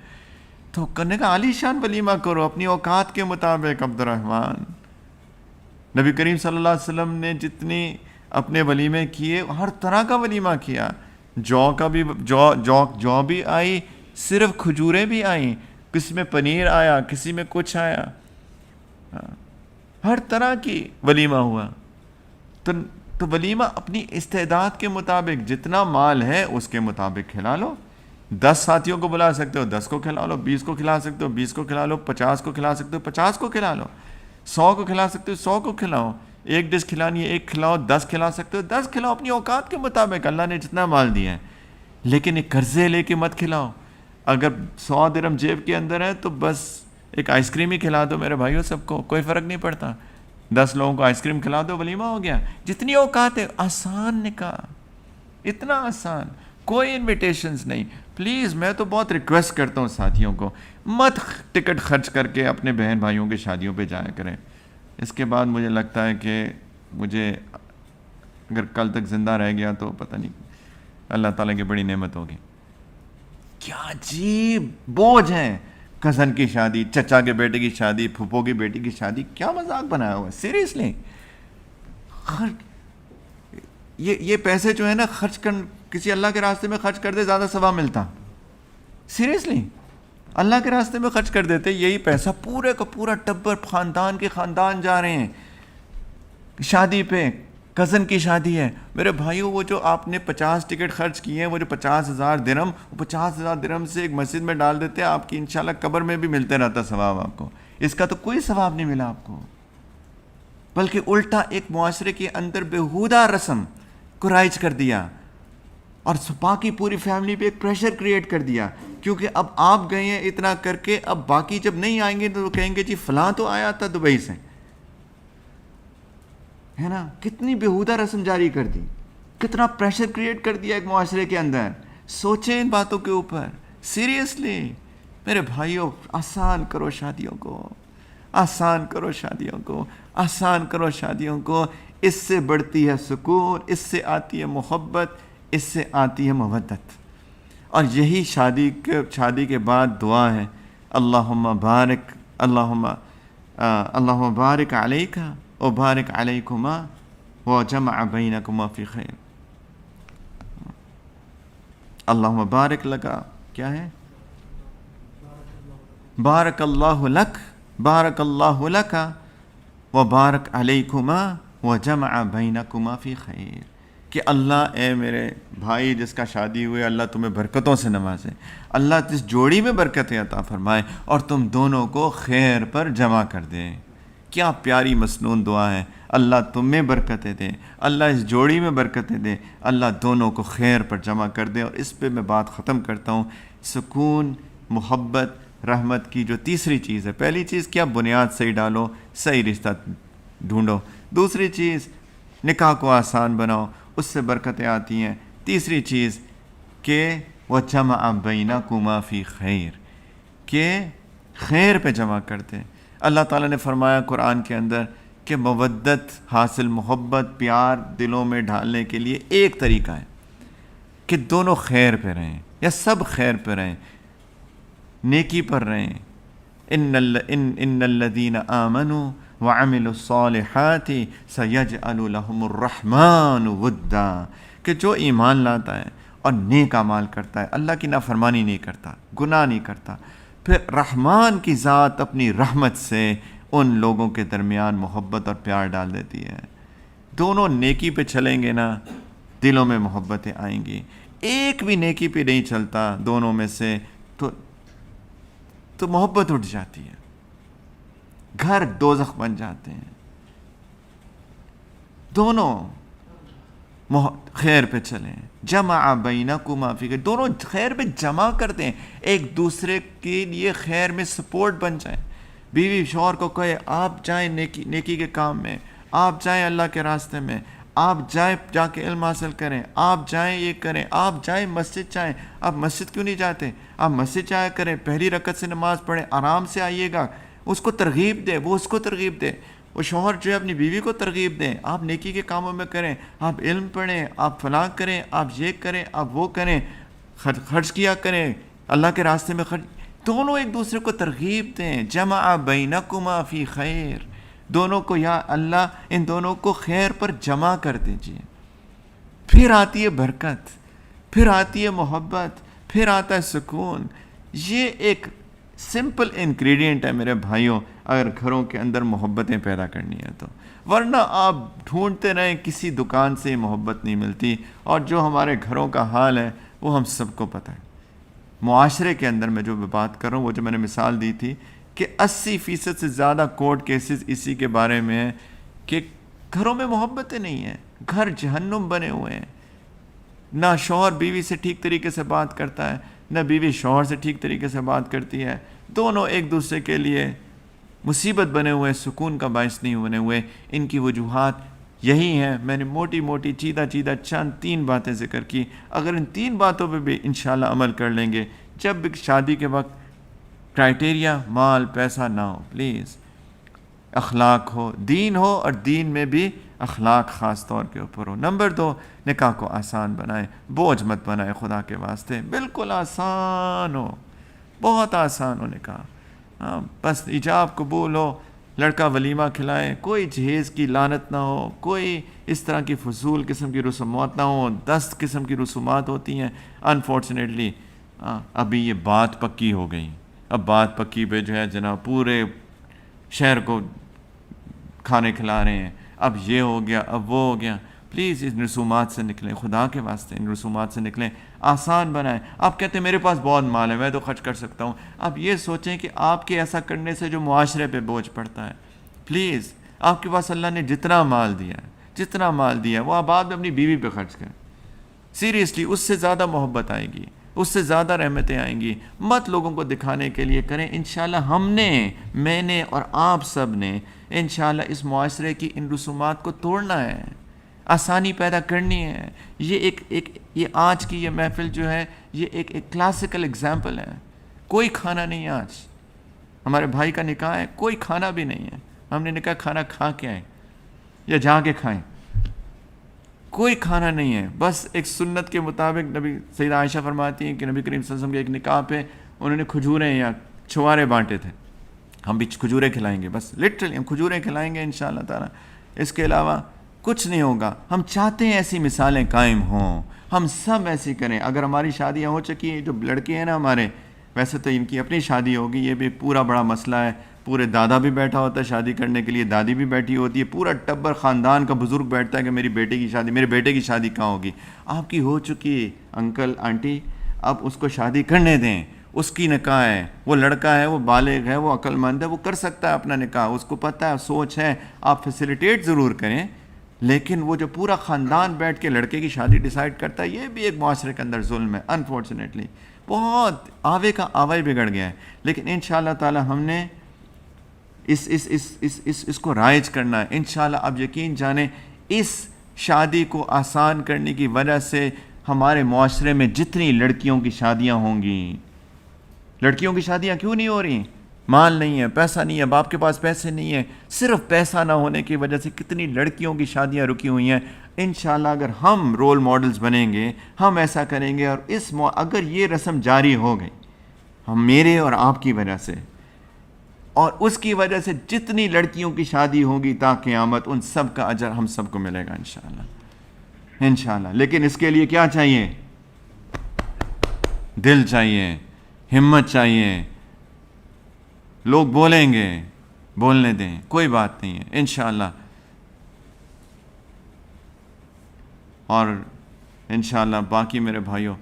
تو کرنے کا عالی شان ولیمہ کرو اپنی اوقات کے مطابق۔ عبد الرحمن، نبی کریم صلی اللہ علیہ وسلم نے جتنی اپنے ولیمے کیے ہر طرح کا ولیمہ کیا، جو بھی آئی، صرف کھجوریں بھی آئیں، کسی میں پنیر آیا، کسی میں کچھ آیا، ہر طرح کی ولیمہ ہوا۔ تو ولیمہ اپنی استعداد کے مطابق، جتنا مال ہے اس کے مطابق کھلا لو۔ 10 ساتھیوں کو بلا سکتے ہو 10 کو کھلا لو، 20 کو کھلا سکتے ہو 20 کو کھلا لو، 50 کو کھلا سکتے ہو 50 کو کھلا لو، 100 کو کھلا سکتے ہو 100 کو کھلاؤ، ایک ڈش کھلانی ہے ایک کھلاؤ، 10 کھلا سکتے ہو 10 کھلاؤ، اپنی اوقات کے مطابق اللہ نے جتنا مال دیا ہے۔ لیکن ایک قرضے لے کے مت کھلاؤ۔ اگر 100 درہم جیب کے اندر ہے تو بس ایک آئس کریم ہی کھلا دو میرے بھائیوں، سب کو کوئی فرق نہیں پڑتا، 10 لوگوں کو آئس کریم کھلا دو، ولیمہ ہو گیا۔ جتنی اوقات ہے، آسان نکاح، اتنا آسان، کوئی انویٹیشنز نہیں۔ پلیز میں تو بہت ریکویسٹ کرتا ہوں ساتھیوں کو، مت ٹکٹ خرچ کر کے اپنے بہن بھائیوں کی شادیوں پہ جایا کریں۔ اس کے بعد مجھے لگتا ہے کہ مجھے اگر کل تک زندہ رہ گیا تو پتہ نہیں، اللہ تعالیٰ کی بڑی نعمت ہوگی۔ کیا عجیب بوجھ ہیں، کزن کی شادی، چچا کے بیٹے کی شادی، پھپھو کی بیٹی کی شادی، کیا مذاق بنایا ہوا ہے سیریسلی۔ یہ پیسے جو ہے نا خرچ کر کسی اللہ کے راستے میں خرچ کر دے زیادہ ثواب ملتا، سیریسلی اللہ کے راستے میں خرچ کر دیتے، یہی پیسہ پورے کا پورا ٹبر خاندان کے خاندان جا رہے ہیں شادی پہ، کزن کی شادی ہے۔ میرے بھائیوں، وہ جو آپ نے 50 ٹکٹ خرچ کیے ہیں، وہ جو 50,000 درہم، 50,000 درہم سے ایک مسجد میں ڈال دیتے، آپ کی انشاءاللہ قبر میں بھی ملتے رہتا ثواب آپ کو۔ اس کا تو کوئی ثواب نہیں ملا آپ کو، بلکہ الٹا ایک معاشرے کے اندر بیہودہ رسم کو رائج کر دیا، اور باقی پوری فیملی پہ ایک پریشر کریٹ کر دیا، کیونکہ اب آپ گئے ہیں اتنا کر کے، اب باقی جب نہیں آئیں گے تو وہ کہیں گے جی فلاں تو آیا تھا دبئی سے، ہے نا۔ کتنی بیہودہ رسم جاری کر دی، کتنا پریشر کریٹ کر دیا ایک معاشرے کے اندر۔ سوچیں ان باتوں کے اوپر سیریسلی میرے بھائیوں۔ آسان کرو شادیوں کو، آسان کرو شادیوں کو، آسان کرو شادیوں کو۔ اس سے بڑھتی ہے سکون، اس سے آتی ہے محبت، اس سے آتی ہے مودت۔ اور یہی شادی کے بعد دعا ہے، اللہم بارک علیک و بارک علیکما و جمع بینکما فی خیر۔ اللہم بارک لکا، کیا ہے؟ بارک اللہ لک، بارک اللہ لکا و بارک علیکما و جمع بینکما فی خیر، کہ اللہ اے میرے بھائی جس کا شادی ہوئے، اللہ تمہیں برکتوں سے نوازے، اللہ اس جوڑی میں برکتیں عطا فرمائے اور تم دونوں کو خیر پر جمع کر دے۔ کیا پیاری مسنون دعا ہے، اللہ تمہیں برکتیں دے، اللہ اس جوڑی میں برکتیں دے، اللہ دونوں کو خیر پر جمع کر دے۔ اور اس پہ میں بات ختم کرتا ہوں، سکون، محبت، رحمت کی جو تیسری چیز ہے، پہلی چیز کیا؟ بنیاد صحیح ڈالو، صحیح رشتہ ڈھونڈو۔ دوسری چیز نکاح کو آسان بناؤ، اس سے برکتیں آتی ہیں۔ تیسری چیز کہ وَجَمَعَ بَيْنَكُمَا فِي خیر، کہ خیر پہ جمع کرتے۔ اللہ تعالیٰ نے فرمایا قرآن کے اندر کہ مودت حاصل، محبت، پیار دلوں میں ڈھالنے کے لیے ایک طریقہ ہے کہ دونوں خیر پہ رہیں، یا سب خیر پہ رہیں، نیکی پر رہیں۔ ان الذین آمنوا وعملوا الصالحات سیجعل لهم الرحمن ودا، کہ جو ایمان لاتا ہے اور نیک اعمال کرتا ہے، اللہ کی نافرمانی نہیں کرتا، گناہ نہیں کرتا، پھر رحمان کی ذات اپنی رحمت سے ان لوگوں کے درمیان محبت اور پیار ڈال دیتی ہے۔ دونوں نیکی پہ چلیں گے نا، دلوں میں محبتیں آئیں گی۔ ایک بھی نیکی پہ نہیں چلتا دونوں میں سے تو محبت اٹھ جاتی ہے، گھر دوزخ بن جاتے ہیں۔ دونوں خیر پہ چلیں، جمع بینکما فی خیر، دونوں خیر پہ جمع کر دیں، ایک دوسرے کے لیے خیر میں سپورٹ بن جائیں۔ بیوی شوہر کو کہے آپ جائیں نیکی کے کام میں، آپ جائیں اللہ کے راستے میں، آپ جائیں جا کے علم حاصل کریں، آپ جائیں یہ کریں، آپ جائیں مسجد جائیں۔ آپ مسجد کیوں نہیں جاتے؟ آپ مسجد جایا کریں، پہلی رکعت سے نماز پڑھیں، آرام سے آئیے گا، اس کو ترغیب دے، وہ اس کو ترغیب دے، وہ شوہر جو ہے اپنی بیوی کو ترغیب دیں، آپ نیکی کے کاموں میں کریں، آپ علم پڑھیں، آپ فلاں کریں، آپ یہ کریں، آپ وہ کریں، خرچ کیا کریں اللہ کے راستے میں، دونوں ایک دوسرے کو ترغیب دیں۔ جمع بینکما فی خیر، دونوں کو یا اللہ ان دونوں کو خیر پر جمع کر دیجیے۔ پھر آتی ہے برکت، پھر آتی ہے محبت، پھر آتا ہے سکون. یہ ایک سمپل انگریڈینٹ ہے میرے بھائیوں اگر گھروں کے اندر محبتیں پیدا کرنی ہے تو. ورنہ آپ ڈھونڈتے رہیں کسی دکان سے محبت نہیں ملتی. اور جو ہمارے گھروں کا حال ہے وہ ہم سب کو پتہ ہے. معاشرے کے اندر میں جو بات کر رہا ہوں وہ جو میں نے مثال دی تھی کہ 80% سے زیادہ کورٹ کیسز اسی کے بارے میں ہیں کہ گھروں میں محبتیں نہیں ہیں. گھر جہنم بنے ہوئے ہیں. نہ شوہر بیوی سے ٹھیک طریقے سے بات کرتا ہے, نہ بیوی شوہر سے ٹھیک طریقے سے بات کرتی ہے. دونوں ایک دوسرے کے لیے مصیبت بنے ہوئے, سکون کا باعث نہیں بنے ہوئے. ان کی وجوہات یہی ہیں. میں نے موٹی موٹی چیدہ چند 3 باتیں ذکر کی. اگر ان 3 باتوں پہ بھی انشاءاللہ عمل کر لیں گے, جب بھی شادی کے وقت کرائٹیریا مال پیسہ نہ ہو, پلیز اخلاق ہو, دین ہو, اور دین میں بھی اخلاق خاص طور کے اوپر ہو. نمبر 2, نکاح کو آسان بنائیں, بوجھ مت بنائیں خدا کے واسطے. بالکل آسان ہو, بہت آسان ہو نکاح. بس ایجاب قبول ہو, لڑکا ولیمہ کھلائے, کوئی جہیز کی لعنت نہ ہو, کوئی اس طرح کی فضول قسم کی رسومات نہ ہو. 10 قسم کی رسومات ہوتی ہیں انفارچونیٹلی. ابھی یہ بات پکی ہو گئی. اب بات پکی پہ جو ہے جناب پورے شہر کو کھانے کھلا رہے ہیں. اب یہ ہو گیا, اب وہ ہو گیا. پلیز ان رسومات سے نکلیں, خدا کے واسطے ان رسومات سے نکلیں, آسان بنائیں. آپ کہتے ہیں میرے پاس بہت مال ہے, میں تو خرچ کر سکتا ہوں. آپ یہ سوچیں کہ آپ کے ایسا کرنے سے جو معاشرے پہ بوجھ پڑتا ہے. پلیز آپ کے پاس اللہ نے جتنا مال دیا ہے وہ آپ بعد میں اپنی بیوی پہ خرچ کریں. سیریسلی, اس سے زیادہ محبت آئے گی, اس سے زیادہ رحمتیں آئیں گی. مت لوگوں کو دکھانے کے لیے کریں. انشاءاللہ میں نے اور آپ سب نے انشاءاللہ اس معاشرے کی ان رسومات کو توڑنا ہے, آسانی پیدا کرنی ہے. یہ آج کی یہ محفل جو ہے یہ ایک کلاسیکل اگزامپل ہے. کوئی کھانا نہیں ہے آج. ہمارے بھائی کا نکاح ہے, کوئی کھانا بھی نہیں ہے. ہم نے نکاح کھانا کھا کے آئے یا جا کے کھائیں, کوئی کھانا نہیں ہے. بس ایک سنت کے مطابق نبی سیدہ عائشہ فرماتی ہیں کہ نبی کریم صلی اللہ علیہ وسلم کے ایک نکاح پہ انہوں نے کھجوریں یا چھوارے بانٹے تھے. ہم بھی کھجوریں کھلائیں گے, بس لٹرلی ہم کھجوریں کھلائیں گے انشاءاللہ تعالیٰ. اس کے علاوہ کچھ نہیں ہوگا. ہم چاہتے ہیں ایسی مثالیں قائم ہوں, ہم سب ایسی کریں. اگر ہماری شادیاں ہو چکی ہیں, جو لڑکے ہیں نا ہمارے, ویسے تو ان کی اپنی شادی ہوگی, یہ بھی پورا بڑا مسئلہ ہے. پورے دادا بھی بیٹھا ہوتا ہے شادی کرنے کے لیے, دادی بھی بیٹھی ہوتی ہے, پورا ٹبر خاندان کا بزرگ بیٹھتا ہے کہ میری بیٹے کی شادی کہاں ہوگی. آپ کی ہو چکی انکل آنٹی, اب اس کو شادی کرنے دیں. اس کی نکاح ہے, وہ لڑکا ہے, وہ بالغ ہے, وہ عقل مند ہے, وہ کر سکتا ہے اپنا نکاح, اس کو پتہ ہے, سوچ ہے. آپ فیسیلیٹیٹ ضرور کریں, لیکن وہ جو پورا خاندان بیٹھ کے لڑکے کی شادی ڈیسائیڈ کرتا ہے, یہ بھی ایک معاشرے کے اندر ظلم ہے. انفارچونیٹلی بہت آوے کا آوائی بگڑ گیا ہے. لیکن انشاءاللہ تعالی ہم نے اس کو رائج کرنا ہے انشاءاللہ. اب یقین جانیں, اس شادی کو آسان کرنے کی وجہ سے ہمارے معاشرے میں جتنی لڑکیوں کی شادیاں ہوں گی, لڑکیوں کی شادیاں کیوں نہیں ہو رہی؟ مال نہیں ہے, پیسہ نہیں ہے, باپ کے پاس پیسے نہیں ہیں. صرف پیسہ نہ ہونے کی وجہ سے کتنی لڑکیوں کی شادیاں رکی ہوئی ہیں. انشاءاللہ اگر ہم رول ماڈلز بنیں گے, ہم ایسا کریں گے, اور اگر یہ رسم جاری ہو گئی ہم میرے اور آپ کی وجہ سے, اور اس کی وجہ سے جتنی لڑکیوں کی شادی ہوگی تا قیامت, ان سب کا اجر ہم سب کو ملے گا انشاءاللہ. لیکن اس کے لیے کیا چاہیے؟ دل چاہیے, ہمت چاہیے. لوگ بولیں گے, بولنے دیں, کوئی بات نہیں ہے انشاءاللہ. اور انشاءاللہ باقی میرے بھائیوں,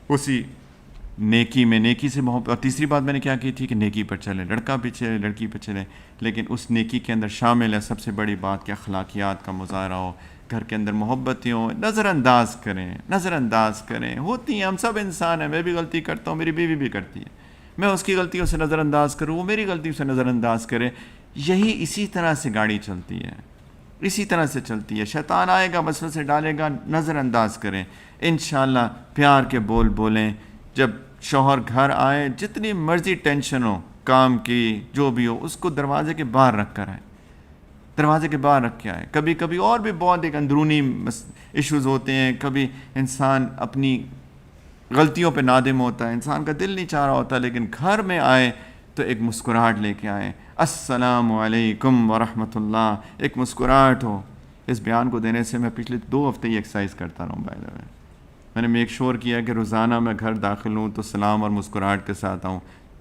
اسی نیکی سے محبت. اور تیسری بات میں نے کیا کی تھی کہ نیکی پر چلیں, لڑکا بھی چلے, لڑکی پہ چلے, لیکن اس نیکی کے اندر شامل ہے سب سے بڑی بات کہ اخلاقیات کا مظاہرہ ہو, گھر کے اندر محبتیں ہوں. نظر انداز کریں. ہوتی ہیں, ہم سب انسان ہیں, میں بھی غلطی کرتا ہوں, میری بیوی بھی کرتی ہے, میں اس کی غلطیوں سے نظر انداز کروں, وہ میری غلطیوں سے نظر انداز کرے. اسی طرح سے گاڑی چلتی ہے, اسی طرح سے چلتی ہے. شیطان آئے گا, وسوسے ڈالے گا, نظر انداز کریں. انشاءاللہ پیار کے بول بولیں. جب شوہر گھر آئے, جتنی مرضی ٹینشن ہو کام کی, جو بھی ہو, اس کو دروازے کے باہر رکھ کر آئے, دروازے کے باہر رکھ کے آئے. کبھی کبھی اور بھی بہت ایک اندرونی ایشوز ہوتے ہیں. کبھی انسان اپنی غلطیوں پہ نادم ہوتا ہے, انسان کا دل نہیں چاہ رہا ہوتا, لیکن گھر میں آئے تو ایک مسکراہٹ لے کے آئے. السلام علیکم ورحمۃ اللہ, ایک مسکراہٹ ہو. اس بیان کو دینے سے میں پچھلے 2 ہفتے ہی ایکسرسائز کرتا رہا ہوں بائی دا وے. میں نے میک شور کیا کہ روزانہ میں گھر داخل ہوں تو سلام اور مسکراہٹ کے ساتھ آؤں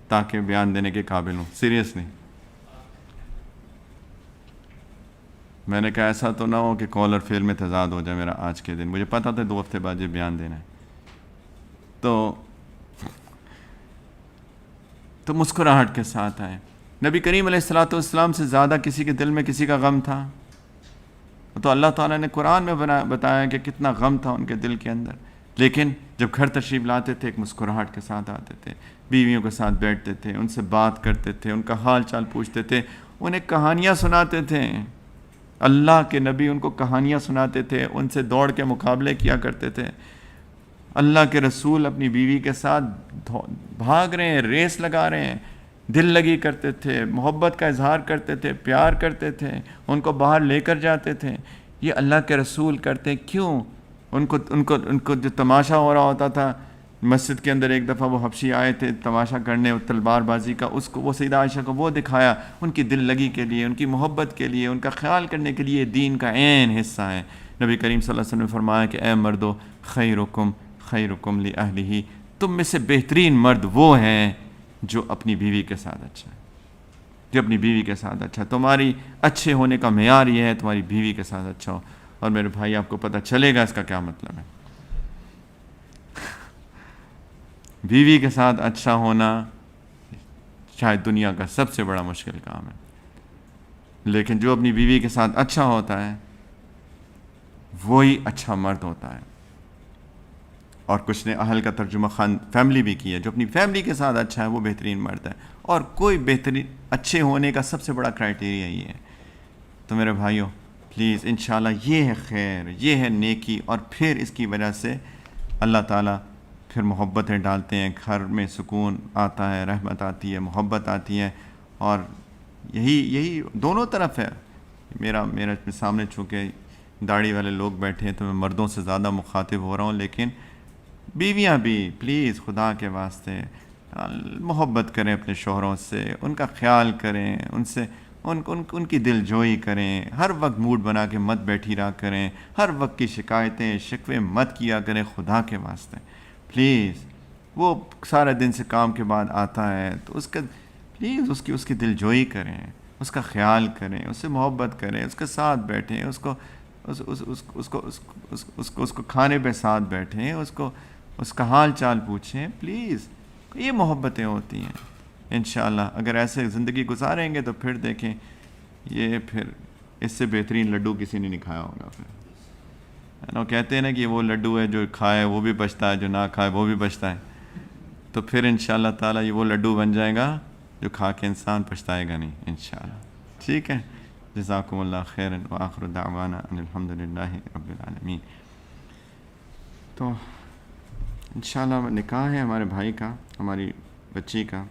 تاکہ بیان دینے کے قابل ہوں. سیریسلی میں نے کہا ایسا تو نہ ہو کہ کال اور فیل میں تضاد ہو جائے میرا آج کے دن. مجھے پتہ تھا 2 ہفتے بعد یہ بیان دینا ہے. تو مسکراہٹ کے ساتھ آئے. نبی کریم علیہ السلام سے زیادہ کسی کے دل میں کسی کا غم تھا تو اللہ تعالیٰ نے قرآن میں بتایا کہ کتنا غم تھا ان کے دل کے اندر. لیکن جب گھر تشریف لاتے تھے ایک مسکراہٹ کے ساتھ آتے تھے, بیویوں کے ساتھ بیٹھتے تھے, ان سے بات کرتے تھے, ان کا حال چال پوچھتے تھے, انہیں کہانیاں سناتے تھے. اللہ کے نبی ان کو کہانیاں سناتے تھے, ان سے دوڑ کے مقابلے کیا کرتے تھے. اللہ کے رسول اپنی بیوی کے ساتھ بھاگ رہے ہیں, ریس لگا رہے ہیں, دل لگی کرتے تھے, محبت کا اظہار کرتے تھے, پیار کرتے تھے, ان کو باہر لے کر جاتے تھے. یہ اللہ کے رسول کرتے کیوں؟ ان کو جو تماشا ہو رہا ہوتا تھا مسجد کے اندر, ایک دفعہ وہ حبشی آئے تھے تماشا کرنے تلوار بازی کا, اس کو وہ سیدہ عائشہ کو وہ دکھایا. ان کی دل لگی کے لیے, ان کی محبت کے لیے, ان کا خیال کرنے کے لیے دین کا عین حصہ ہے. نبی کریم صلی اللہ علیہ وسلم نے فرمایا کہ اے مردو خیرکم لأہلہ, تم میں سے بہترین مرد وہ ہیں جو اپنی بیوی کے ساتھ اچھا ہے, جو اپنی بیوی کے ساتھ اچھا ہے. تمہاری اچھے ہونے کا معیار یہ ہے تمہاری بیوی کے ساتھ اچھا ہو. اور میرے بھائی آپ کو پتہ چلے گا اس کا کیا مطلب ہے. بیوی کے ساتھ اچھا ہونا شاید دنیا کا سب سے بڑا مشکل کام ہے, لیکن جو اپنی بیوی کے ساتھ اچھا ہوتا ہے وہی اچھا مرد ہوتا ہے. اور کچھ نے اہل کا ترجمہ فیملی بھی کیا, جو اپنی فیملی کے ساتھ اچھا ہے وہ بہترین مرد ہے. اور کوئی بہترین اچھے ہونے کا سب سے بڑا کرائٹیریا یہ ہے. تو میرے بھائیوں پلیز انشاءاللہ یہ ہے خیر, یہ ہے نیکی, اور پھر اس کی وجہ سے اللہ تعالیٰ پھر محبتیں ڈالتے ہیں, گھر میں سکون آتا ہے, رحمت آتی ہے, محبت آتی ہے. اور یہی دونوں طرف ہے. میرا سامنے چونکہ داڑھی والے لوگ بیٹھے ہیں تو میں مردوں سے زیادہ مخاطب ہو رہا ہوں, لیکن بیویاں بھی پلیز خدا کے واسطے محبت کریں اپنے شوہروں سے, ان کا خیال کریں, ان کی دل جوئی کریں. ہر وقت موڈ بنا کے مت بیٹھی رہا کریں, ہر وقت کی شکایتیں شکوے مت کیا کریں خدا کے واسطے پلیز. وہ سارے دن سے کام کے بعد آتا ہے تو پلیز اس کی دل جوئی کریں, اس کا خیال کریں, اس سے محبت کریں, اس کے ساتھ بیٹھیں, اس کو کھانے پہ ساتھ بیٹھیں, اس کا حال چال پوچھیں پلیز. یہ محبتیں ہوتی ہیں. انشاءاللہ اگر ایسے زندگی گزاریں گے تو پھر دیکھیں یہ پھر اس سے بہترین لڈو کسی نے نہیں کھایا ہوگا. پھر کہتے ہیں نا کہ وہ لڈو ہے جو کھائے وہ بھی بچتا ہے, جو نہ کھائے وہ بھی بچتا ہے. تو پھر انشاءاللہ تعالیٰ یہ وہ لڈو بن جائے گا جو کھا کے انسان پچھتائے گا نہیں انشاءاللہ. ٹھیک ہے, جزاکم اللہ خیرا وآخر دعوانا ان الحمدللہ رب العالمین. تو انشاءاللہ نکاح ہے ہمارے بھائی کا, ہماری بچی کا.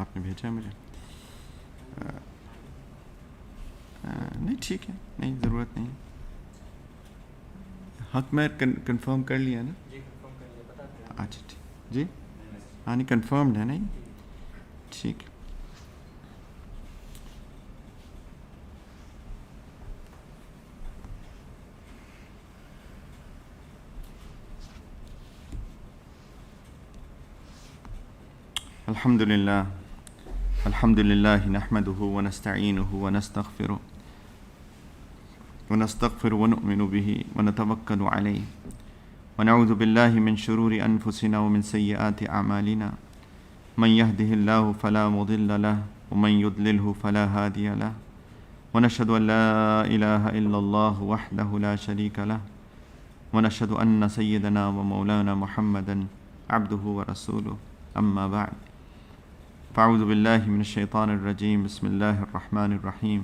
آپ نے بھیجا ہے مجھے؟ نہیں ٹھیک ہے, نہیں ضرورت نہیں. حق میں کنفرم کر لیا نا؟ اچھا ٹھیک جی, ہاں نہیں کنفرمڈ ہے نہیں, ٹھیک. الحمد للہ نحمده ونستعینه ونستغفره ونؤمن به ونتوکل علیہ ونعوذ باللہ من شرور انفسنا ومن سیئات اعمالنا من يهده الله فلا مضل له ومن يضلله فلا هادي له ونشهد ان لا اله الا الله وحده لا شريك له ونشهد ان سيدنا ومولانا محمدا عبده ورسوله اما بعد فاعوذ باللہ من الشیطان الرجیم بسم اللہ الرحمن الرحیم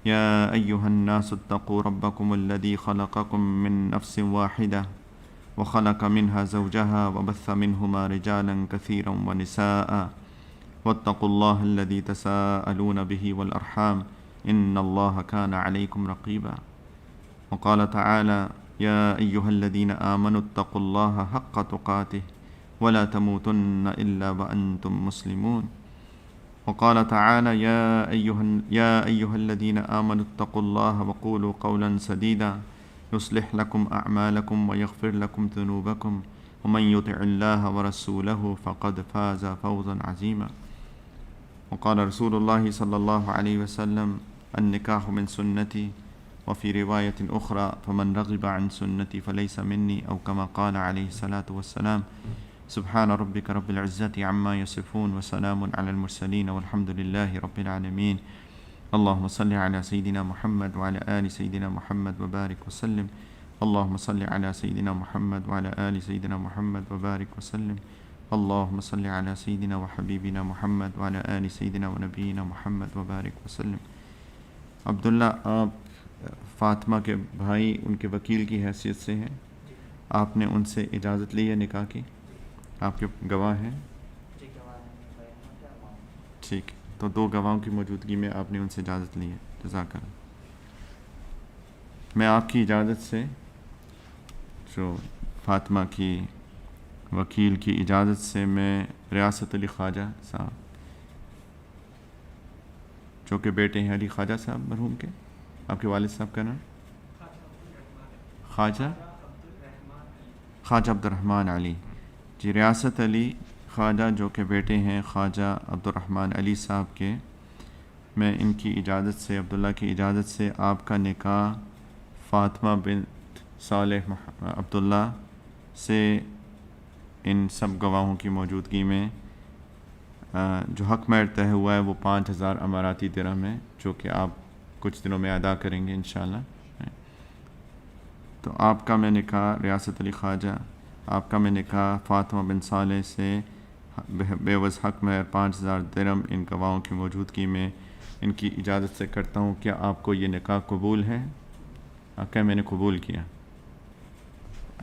یا ایہا الناس اتقوا ربکم الذی خلقکم من نفس واحدہ وخلق منها زوجها وبث منهما رجالا كثيرا ونساء واتقوا الله الذي تساءلون به والأرحام إن الله كان عليكم رقيبا وقال تعالى يا أيها الذين آمنوا اتقوا الله حق تقاته ولا تموتن إلا وأنتم مسلمون وقال تعالى يا أيها الذين آمنوا اتقوا الله وقولوا قولا سديدا يصلح لكم أعمالكم ويغفر لكم ذنوبكم ومن يطع الله ورسوله فقد فاز فوزا عظيما. وقال رسول الله صلى الله عليه وسلم النكاح من سنتي وفي رواية أخرى فمن رغب عن سنتي فليس مني أو كما قال عليه الصلاة والسلام. سبحان ربك رب العزة عما يصفون وسلام على المرسلين والحمد لله رب العالمين. اللهم صل على سيدنا محمد وعلى آل سيدنا محمد وبارك وسلم. اللهم صل على سيدنا محمد وعلى آل سيدنا محمد وبارك وسلم. اللهم صل على سيدنا وحبيبنا محمد وعلى آل سيدنا ونبينا محمد وبارك وسلم. عبداللہ، آپ فاطمہ کے بھائی ان کے وکیل کی حیثیت سے ہیں، آپ نے ان سے اجازت لی ہے نکاح کی؟ آپ کے گواہ ہیں؟ ٹھیک، تو 2 گواہوں کی موجودگی میں آپ نے ان سے اجازت لی ہے. جزاک اللہ. میں آپ کی اجازت سے، جو فاطمہ کی وکیل کی اجازت سے، میں ریاست علی خواجہ صاحب، جو کہ بیٹے ہیں علی خواجہ صاحب مرحوم کے، آپ کے والد صاحب کا نام خواجہ عبد الرحمن علی جی، ریاست علی خواجہ جو کہ بیٹے ہیں خواجہ عبد الرحمن علی صاحب کے، میں ان کی اجازت سے، عبداللہ کی اجازت سے، آپ کا نکاح فاطمہ بنت صالح عبداللہ سے ان سب گواہوں کی موجودگی میں جو حق مہر طے ہوا ہے وہ 5000 اماراتی درہم ہے، جو کہ آپ کچھ دنوں میں ادا کریں گے انشاءاللہ. تو آپ کا میں نکاح ریاست علی خواجہ، آپ کا میں نکاح فاطمہ بن صالح سے بے وز حق مہر 5000 درہم ان گواہوں کی موجودگی میں ان کی اجازت سے کرتا ہوں. کیا آپ کو یہ نکاح قبول ہے؟ آپ کہیں میں نے قبول کیا.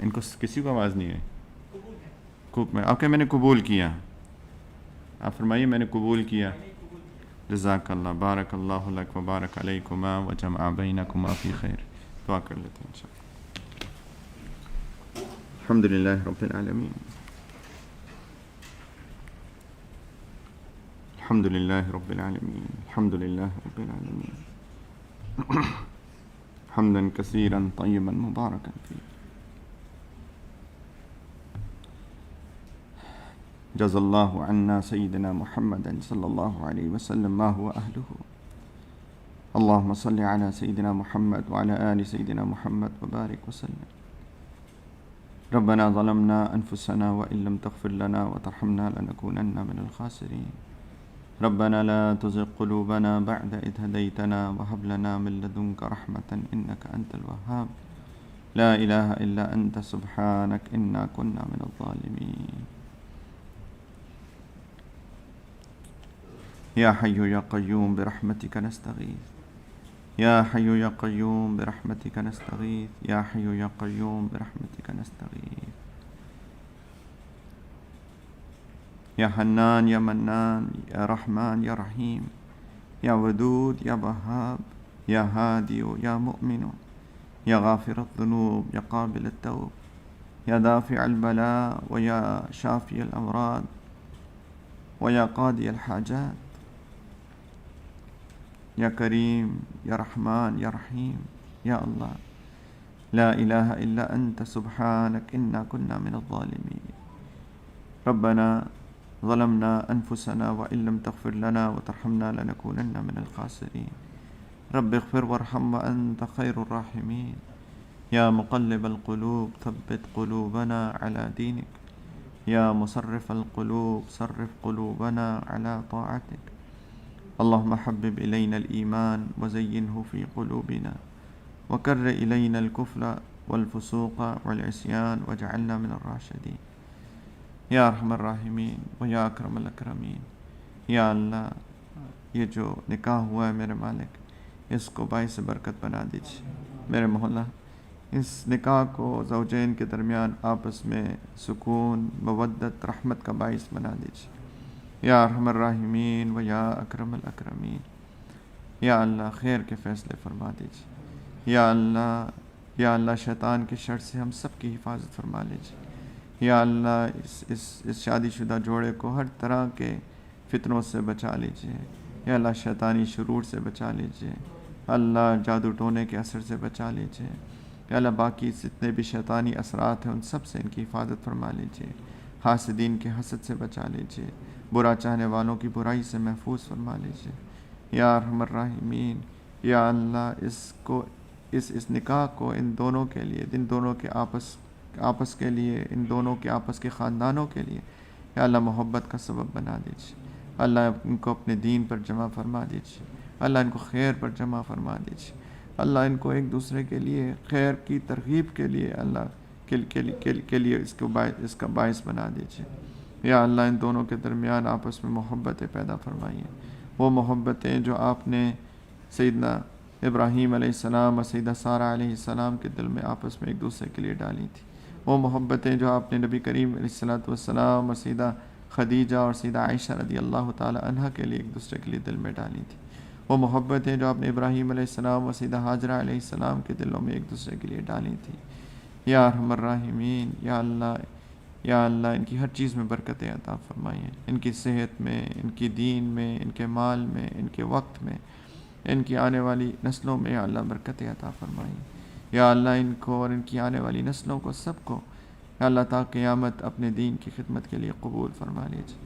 ان کو کسی کو آواز نہیں ہے. آپ کہیں میں نے قبول کیا. آپ فرمائیے میں نے قبول کیا. جزاک اللہ، بارک اللہ لک و بارک علیکما و جمع بینکما فی خیر. دعا کر لیتے ہیں انشاءاللہ. الحمد للہ رب العالمین، الحمد للہ رب العالمین، الحمد للہ رب العالمین، حمدا کثیرا طیبا مبارکا فیہ. جزا اللہ عنا سیدنا محمد صلی اللہ علیہ وسلم ما هو اہلہ. اللہم صل علی سیدنا محمد وعلی آل سیدنا محمد وبارک وسلم. ربنا ظلمنا انفسنا وان لم تغفر لنا وترحمنا لنكونن من الخاسرین. ربنا لا تزغ قلوبنا بعد إذ هديتنا وهب لنا من لدنك رحمة إنك أنت الوهاب. لا إله إلا أنت سبحانك إنا كنا من الظالمين. يا حي يا قيوم برحمتك نستغيث. يا حي يا قيوم برحمتك نستغيث. يا حي يا قيوم برحمتك نستغيث. یا حنان یا منان یا رحمان یا رحیم، یا ودود یا وہاب، یا ہادی یا مؤمن، یا غافر الذنوب یا قابل التوب، یا دافع البلاء و یا شافی الامراض و یا قاضی الحاجات، یا کریم یا رحمان یا رحیم. یا اللہ، لا الہ الا انت سبحانک انا كنا من الظالمین. ربنا ظلمنا انفسنا وان لم تغفر لنا وترحمنا لنكونن من الخاسرین. رب اغفر وارحم وانت خیر الراحمین. یا مقلب القلوب ثبت قلوبنا على دینک. یا مصرف القلوب صرف قلوبنا على طاعتک. اللهم حبب إلينا الإيمان وزينه في قلوبنا وكر إلينا الكفر والفسوق والعصيان واجعلنا من الراشدين. یا ارحم الراحمین و یا اکرم الاکرمین. یا اللہ، یہ جو نکاح ہوا ہے میرے مالک، اس کو باعث برکت بنا دیجیے میرے مولا. اس نکاح کو زوجین کے درمیان آپس میں سکون، مودت، رحمت کا باعث بنا دیجیے. یا ارحم الراحمین و یا اکرم الاکرمین. یا اللہ، خیر کے فیصلے فرما دیجیے. یا اللہ شیطان کے شر سے ہم سب کی حفاظت فرما لیجیے. یا اللہ، اس شادی شدہ جوڑے کو ہر طرح کے فتنوں سے بچا لیجیے. یا اللہ، شیطانی شرور سے بچا لیجیے. اللہ، جادو ٹونے کے اثر سے بچا لیجیے. یا اللہ باقی جتنے بھی شیطانی اثرات ہیں ان سب سے ان کی حفاظت فرما لیجیے، حاسدین کے حسد سے بچا لیجیے، برا چاہنے والوں کی برائی سے محفوظ فرما لیجیے یا ارحم الراحمین۔ یا اللہ اس نکاح کو ان دونوں کے لیے، ان دونوں کے آپس کے لیے، ان دونوں کے آپس کے خاندانوں کے لیے یا اللہ محبت کا سبب بنا دیجیے۔ اللہ ان کو اپنے دین پر جمع فرما دیجیے، اللہ ان کو خیر پر جمع فرما دیجیے، اللہ ان کو ایک دوسرے کے لیے خیر کی ترغیب کے لیے اللہ کے لیے اس کا باعث بنا دیجیے۔ یا اللہ ان دونوں کے درمیان آپس میں محبتیں پیدا فرمائیے، وہ محبتیں جو آپ نے سیدنا ابراہیم علیہ السلام اور سیدہ سارہ علیہ السلام کے دل میں آپس میں ایک دوسرے کے لیے ڈالی تھی، وہ محبتیں جو آپ نے نبی کریم علیہ السلام اور سیدہ خدیجہ اور سیدہ عائشہ رضی اللہ تعالی عنہ کے لیے ایک دوسرے کے لیے دل میں ڈالی تھی، وہ محبتیں جو آپ نے ابراہیم علیہ السلام اور سیدہ ہاجرہ علیہ السلام کے دلوں میں ایک دوسرے کے لیے ڈالی تھی یا ارحم الراحمین۔ یا اللہ ان کی ہر چیز میں برکتیں عطا فرمائیے، ان کی صحت میں، ان کی دین میں، ان کے مال میں، ان کے وقت میں، ان کی آنے والی نسلوں میں یا اللہ برکتیں عطا فرمائیے یا اللہ ان کو اور ان کی آنے والی نسلوں کو سب کو یا اللہ تا قیامت اپنے دین کی خدمت کے لیے قبول فرما لیجیے۔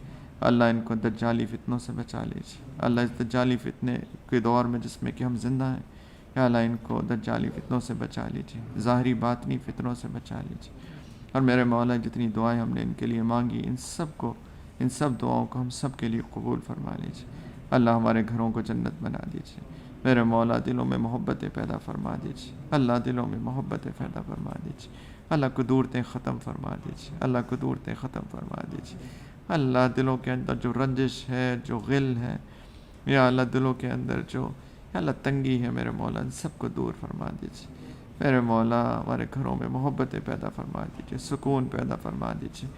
اللہ ان کو دجالی فتنوں سے بچا لیجیے، اللہ اس دجالی فتنے کے دور میں جس میں کہ ہم زندہ ہیں یا اللہ ان کو دجالی فتنوں سے بچا لیجیے، ظاہری باطنی فتنوں سے بچا لیجیے۔ اور میرے مولا جتنی دعائیں ہم نے ان کے لیے مانگی ان سب دعاؤں کو ہم سب کے لیے قبول فرما لیجیے۔ اللہ ہمارے گھروں کو جنت بنا دیجیے، میرے مولا دلوں میں محبتیں پیدا فرما دیجیے، اللہ دلوں میں محبتیں پیدا فرما دیجیے، اللہ قدورتیں ختم فرما دیجیے، اللہ قدورتیں ختم فرما دیجیے، اللہ دلوں کے اندر جو رنجش ہے، جو غل ہے یا اللہ دلوں کے اندر جو یا اللہ تنگی ہے میرے مولا ان سب کو دور فرما دیجیے، میرے مولا ہمارے گھروں میں محبتیں پیدا فرما دیجیے، سکون پیدا فرما دیجیے،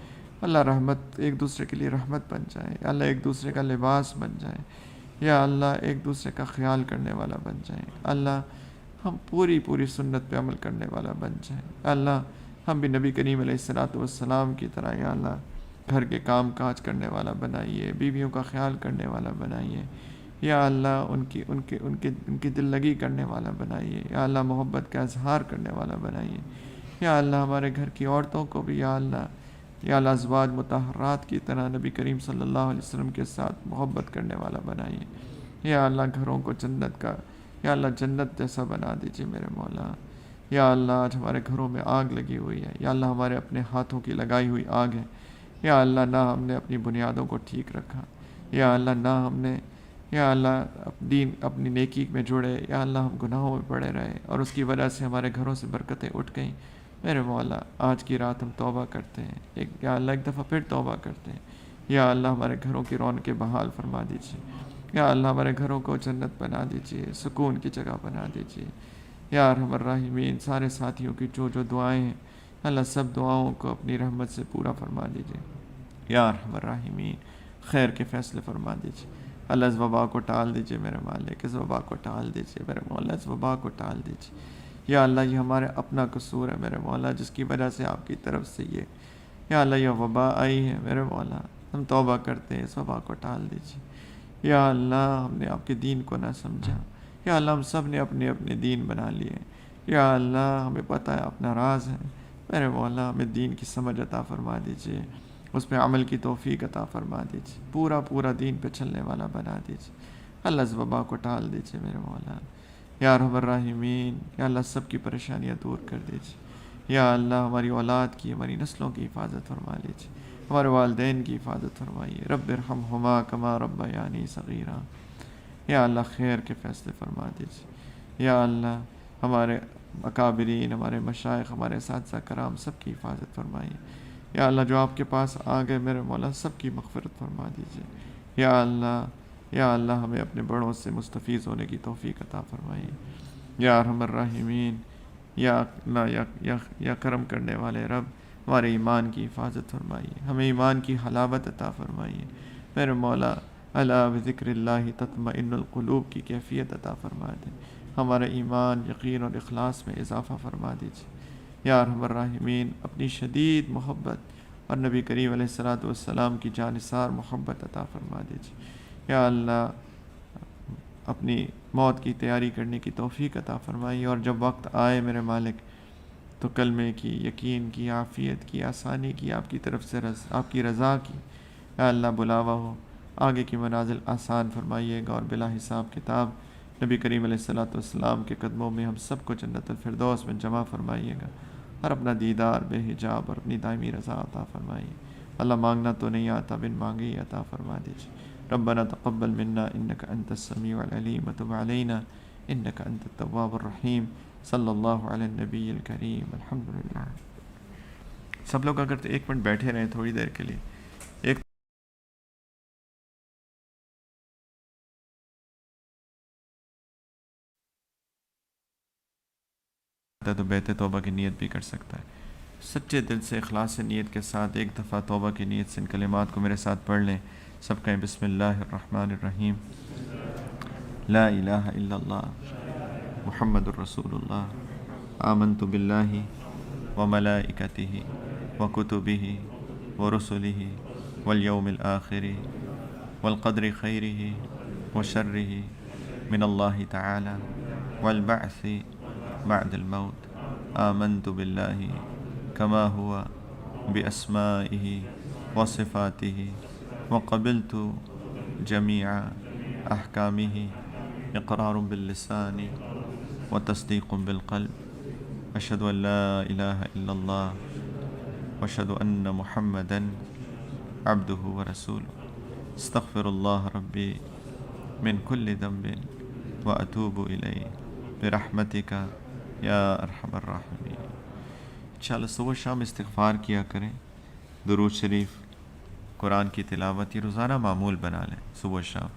اللہ رحمت ایک دوسرے کے لیے رحمت بن جائے، اللہ ایک دوسرے کا لباس بن جائے یا اللہ ایک دوسرے کا خیال کرنے والا بن جائیں، اللہ ہم پوری سنت پہ عمل کرنے والا بن جائیں، اللہ ہم بھی نبی کریم علیہ السلام کی طرح یا اللہ گھر کے کام کاج کرنے والا بنائیے، بیویوں کا خیال کرنے والا بنائیے یا اللہ ان کی دل لگی کرنے والا بنائیے یا اللہ محبت کا اظہار کرنے والا بنائیے یا اللہ ہمارے گھر کی عورتوں کو بھی یا اللہ ازواج مطہرات کی طرح نبی کریم صلی اللہ علیہ وسلم کے ساتھ محبت کرنے والا بنائیے یا اللہ گھروں کو یا اللہ جنت جیسا بنا دیجیے میرے مولا یا اللہ آج ہمارے گھروں میں آگ لگی ہوئی ہے یا اللہ ہمارے اپنے ہاتھوں کی لگائی ہوئی آگ ہے یا اللہ نہ ہم نے اپنی بنیادوں کو ٹھیک رکھا یا اللہ نہ ہم نے یا اللہ اپنی نیکی میں جڑے یا اللہ ہم گناہوں میں پڑے رہے اور اس کی وجہ سے ہمارے گھروں سے برکتیں اٹھ گئیں میرے مولا آج کی رات ہم توبہ کرتے ہیں یا اللہ ایک دفعہ پھر توبہ کرتے ہیں یا اللہ ہمارے گھروں کی رونقیں بحال فرما دیجیے یا اللہ ہمارے گھروں کو جنت بنا دیجیے، سکون کی جگہ بنا دیجیے یا ارحم الراحمین۔ سارے ساتھیوں کی جو دعائیں ہیں اللہ سب دعاؤں کو اپنی رحمت سے پورا فرما دیجیے یا ارحم الراحمین، خیر کے فیصلے فرما دیجیے اللہ اس وبا کو ٹال دیجیے میرے مالک، اس وبا کو ٹال دیجیے میرے مولا، اس وبا کو ٹال دیجیے یا اللہ یہ ہمارے اپنا قصور ہے میرے مولا جس کی وجہ سے آپ کی طرف سے یا اللہ یہ وبا آئی ہے میرے مولا، ہم توبہ کرتے ہیں اس وبا کو ٹال دیجیے یا اللہ ہم نے آپ کے دین کو نہ سمجھا یا اللہ ہم سب نے اپنے دین بنا لیے یا اللہ ہمیں پتہ ہے اپنا راز ہے میرے مولا، ہمیں دین کی سمجھ عطا فرما دیجیے، اس پہ عمل کی توفیق عطا فرما دیجیے، پورا دین پہ چلنے والا بنا دیجیے اللہ اس وبا کو ٹال دیجیے میرے مولا یا ارحم الراحمین یا اللہ سب کی پریشانیاں دور کر دیجیے یا اللہ ہماری اولاد کی، ہماری نسلوں کی حفاظت فرما لیجیے، ہمارے والدین کی حفاظت فرمائیے، رب ارحمہما کما ربیانی صغیرا یا اللہ خیر کے فیصلے فرما دیجیے یا اللہ ہمارے اکابرین، ہمارے مشائخ، ہمارے اساتذہ کرام سب کی حفاظت فرمائیے یا اللہ جو آپ کے پاس آ گئے میرے مولا سب کی مغفرت فرما دیجیے یا اللہ ہمیں اپنے بڑوں سے مستفیض ہونے کی توفیق عطا فرمائیے یا ارحم الراحمین یا کرم کرنے والے رب، ہمارے ایمان کی حفاظت فرمائیے، ہمیں ایمان کی حلاوت عطا فرمائیے میرے مولا، الا بذکر اللہ تطمئن القلوب کی کیفیت عطا فرما دیں، ہمارے ایمان، یقین اور اخلاص میں اضافہ فرما دیجیے یا ارحم الراحمین۔ اپنی شدید محبت اور نبی کریم علیہ السلام کی جانثار محبت عطا فرما دیجیے یا اللہ اپنی موت کی تیاری کرنے کی توفیق عطا فرمائیے اور جب وقت آئے میرے مالک تو کلمے کی، یقین کی، عافیت کی، آسانی کی، آپ کی طرف سے آپ کی رضا کی اے اللہ بلاوا ہو۔ آگے کی منازل آسان فرمائیے گا، اور بلا حساب کتاب نبی کریم علیہ الصلوۃ والسلام کے قدموں میں ہم سب کو جنت الفردوس میں جمع فرمائیے گا، اور اپنا دیدار بے حجاب اور اپنی دائمی رضا عطا فرمائیے۔ اللہ مانگنا تو نہیں آتا، بن مانگے ہی عطا فرما دیجیے۔ ربنا تقبل منا انک انت السمیع العلیم وتب علینا انک انت التواب الرحیم۔ صلی اللہ علی النبی الکریم۔ الحمدللہ۔ سب لوگ اگر 1 منٹ بیٹھے رہیں تھوڑی دیر کے لیے، ایک تو بیت توبہ کی نیت بھی کر سکتا ہے۔ سچے دل سے، اخلاص سے نیت کے ساتھ ایک دفعہ توبہ کی نیت سے ان کلمات کو میرے ساتھ پڑھ لیں۔ سب کہیں بسم اللہ الرحمن الرحیم۔ لا الہ الا اللہ محمد الرسول اللہ۔ آمنت باللہ وملائکتہ وکتبہ ورسلہ والیوم الآخر والقدر خیرہ وشرہ من اللہ تعالی والبعث بعد الموت۔ آمنت باللہ کما ہوا باسمائہ وصفاتہ وقبلت جمیع احکامہ اقرار باللسان وتصدیق بالقلب۔ اشہد ان لا الہ الا اللہ واشہد ان محمدا عبدہ ورسولہ۔ استغفر اللہ ربی من کل ذنب واتوب الیہ برحمتک یا ارحم الراحمین۔ انشاءاللہ صبح شام استغفار کیا کریں، درود شریف، قرآن کی تلاوت، یہ روزانہ معمول بنا لیں صبح شام،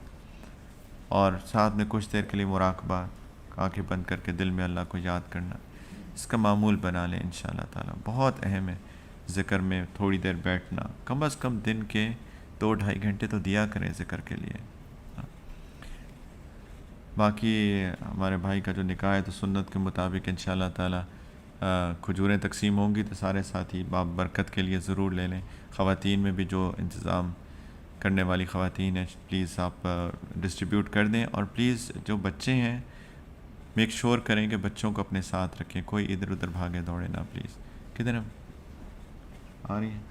اور ساتھ میں کچھ دیر کے لیے مراقبہ، آنکھیں بند کر کے دل میں اللہ کو یاد کرنا، اس کا معمول بنا لیں انشاءاللہ تعالیٰ۔ بہت اہم ہے ذکر میں تھوڑی دیر بیٹھنا، کم از کم دن کے 2-2.5 گھنٹے تو دیا کریں ذکر کے لیے۔ باقی ہمارے بھائی کا جو نکاح ہے تو سنت کے مطابق انشاءاللہ تعالیٰ کھجوریں تقسیم ہوں گی، تو سارے ساتھی باب برکت کے لیے ضرور لے لیں۔ خواتین میں بھی جو انتظام کرنے والی خواتین ہیں پلیز آپ ڈسٹریبیوٹ کر دیں، اور پلیز جو بچے ہیں میک شور کریں کہ بچوں کو اپنے ساتھ رکھیں، کوئی ادھر ادھر بھاگے دوڑے نہ پلیز۔ کدھر ہم آ رہی ہیں؟